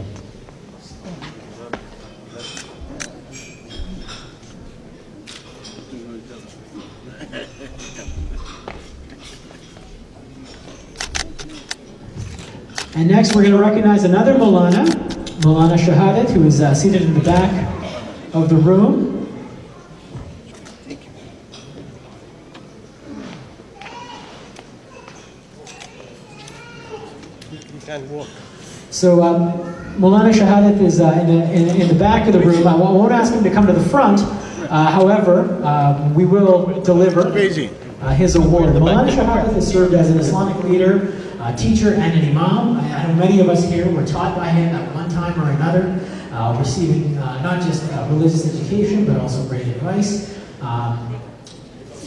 S2: And next we're going to recognize another Maulana, Maulana Shahadat, who is seated in the back of the room. So Maulana Shahadat is in the back of the room. I won't ask him to come to the front. However, we will deliver his award. Maulana Shahadat has served as an Islamic leader, teacher, and an imam. I know many of us here were taught by him at one time or another, receiving not just religious education, but also great advice.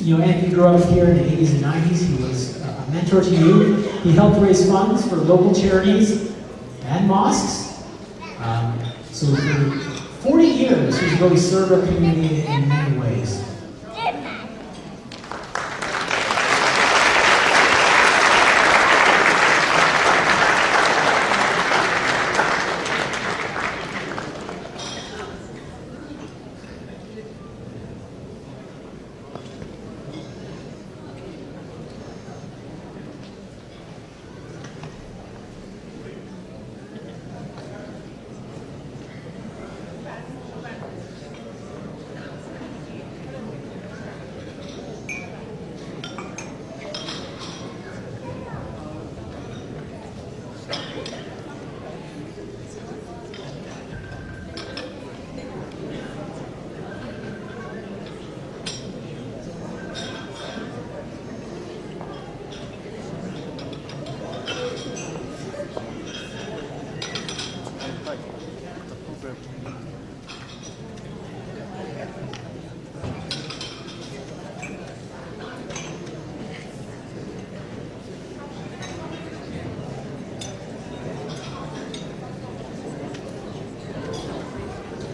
S2: You know, Anthony grew up here in the 80s and 90s. He was a mentor to you. He helped raise funds for local charities and mosques. So for 40 years, he's really served our community in many ways.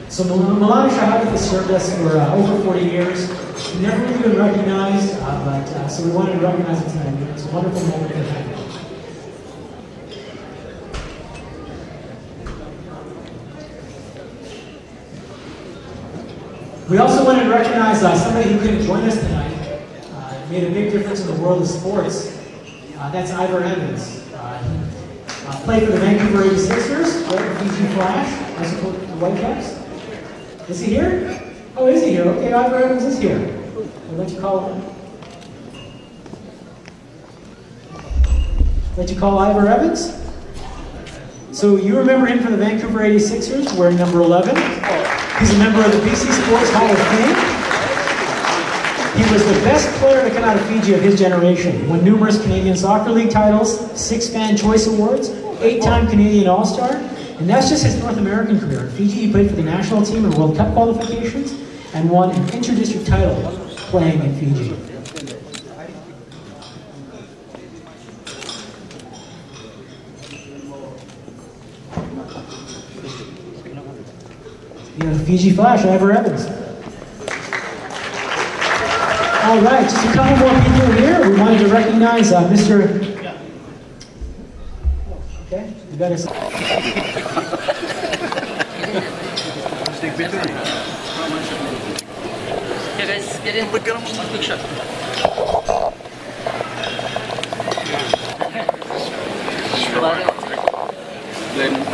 S2: So Maulana Shahadat has served us for over 40 years. He never really been recognized, so we wanted to recognize him tonight. It's a wonderful moment to have him. We also wanted to recognize somebody who couldn't join us tonight. Made a big difference in the world of sports. That's Ivor Evans. He played for the Vancouver 86ers, right, the Fiji Flash, I suppose the Whitecaps. Is he here? Oh, is he here? Okay, Ivor Evans is here. I'll let you call him. Let you call Ivor Evans? So you remember him from the Vancouver 86ers, wearing number 11. He's a member of the BC Sports Hall of Fame. He was the best player to come out of Fiji of his generation. He won numerous Canadian Soccer League titles, 6 Fan Choice Awards, 8-time Canadian All-Star. And that's just his North American career. In Fiji, he played for the national team in World Cup qualifications and won an inter-district title playing in Fiji. You know, the Fiji Flash, Ivor Evans. All right, just a couple more people here. We wanted to recognize Mr. Okay, you got us.
S18: Yeah, guys, get in. Quick shot.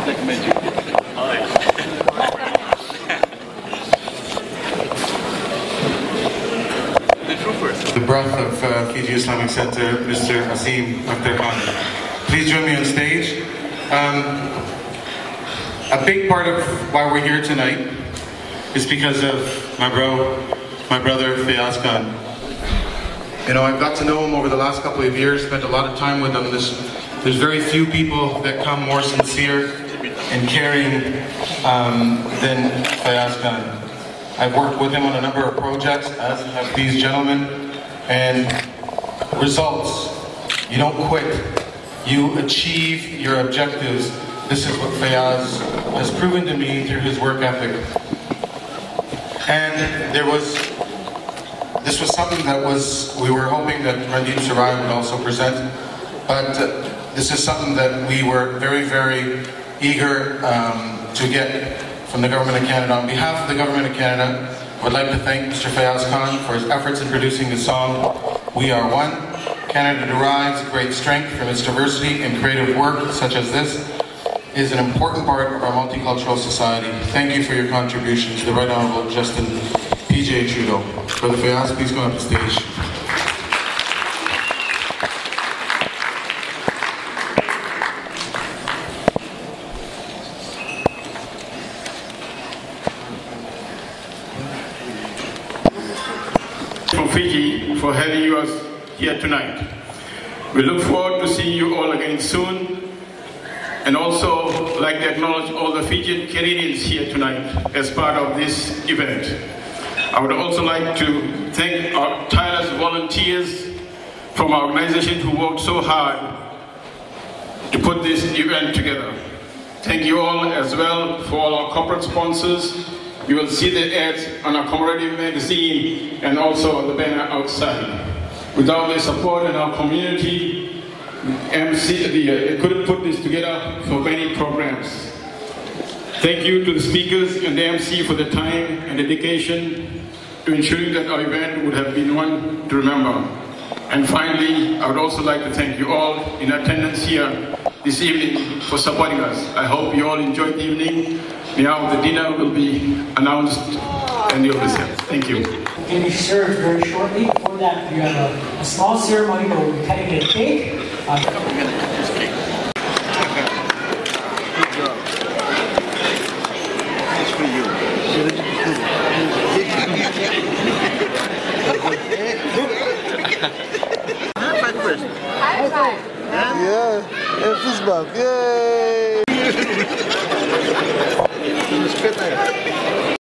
S1: Like magic.
S3: The breath of Fiji Islamic Center, Mr. Asim Akhtar Khan. Please join me on stage. A big part of why we're here tonight is because of my brother Fayaz Khan. You know, I've got to know him over the last couple of years, spent a lot of time with him. There's very few people that come more sincere and caring than Fayaz Khan. I've worked with him on a number of projects, as have these gentlemen, and results. You don't quit. You achieve your objectives. This is what Fayaz has proven to me through his work ethic. And this was something that we were hoping that Randeep Sarai would also present, but this is something that we were very, very eager to get from the Government of Canada. On behalf of the Government of Canada, I would like to thank Mr. Fayaz Khan for his efforts in producing the song, We Are One. Canada derives great strength from its diversity, and creative work such as this is an important part of our multicultural society. Thank you for your contribution to the Right Honourable Justin P.J. Trudeau. Brother Fayaz, please come up to stage.
S18: From Fiji for having us here tonight. We look forward to seeing you all again soon, and also like to acknowledge all the Fijian Canadians here tonight as part of this event. I would also like to thank our tireless volunteers from our organization who worked so hard to put this event together. Thank you all as well for all our corporate sponsors. You will see the ads on our commemorative magazine and also on the banner outside. Without their support in our community, it couldn't put this together for many programs. Thank you to the speakers and the MC for the time and dedication to ensuring that our event would have been one to remember. And finally, I would also like to thank you all in attendance here this evening for supporting us. I hope you all enjoyed the evening. Now the dinner will be announced and you'll be served. Thank you.
S2: It's going to be served very shortly. Before that, we have a small ceremony where we'll be cutting a cake.
S19: High five. Yeah, fist bump. Yay!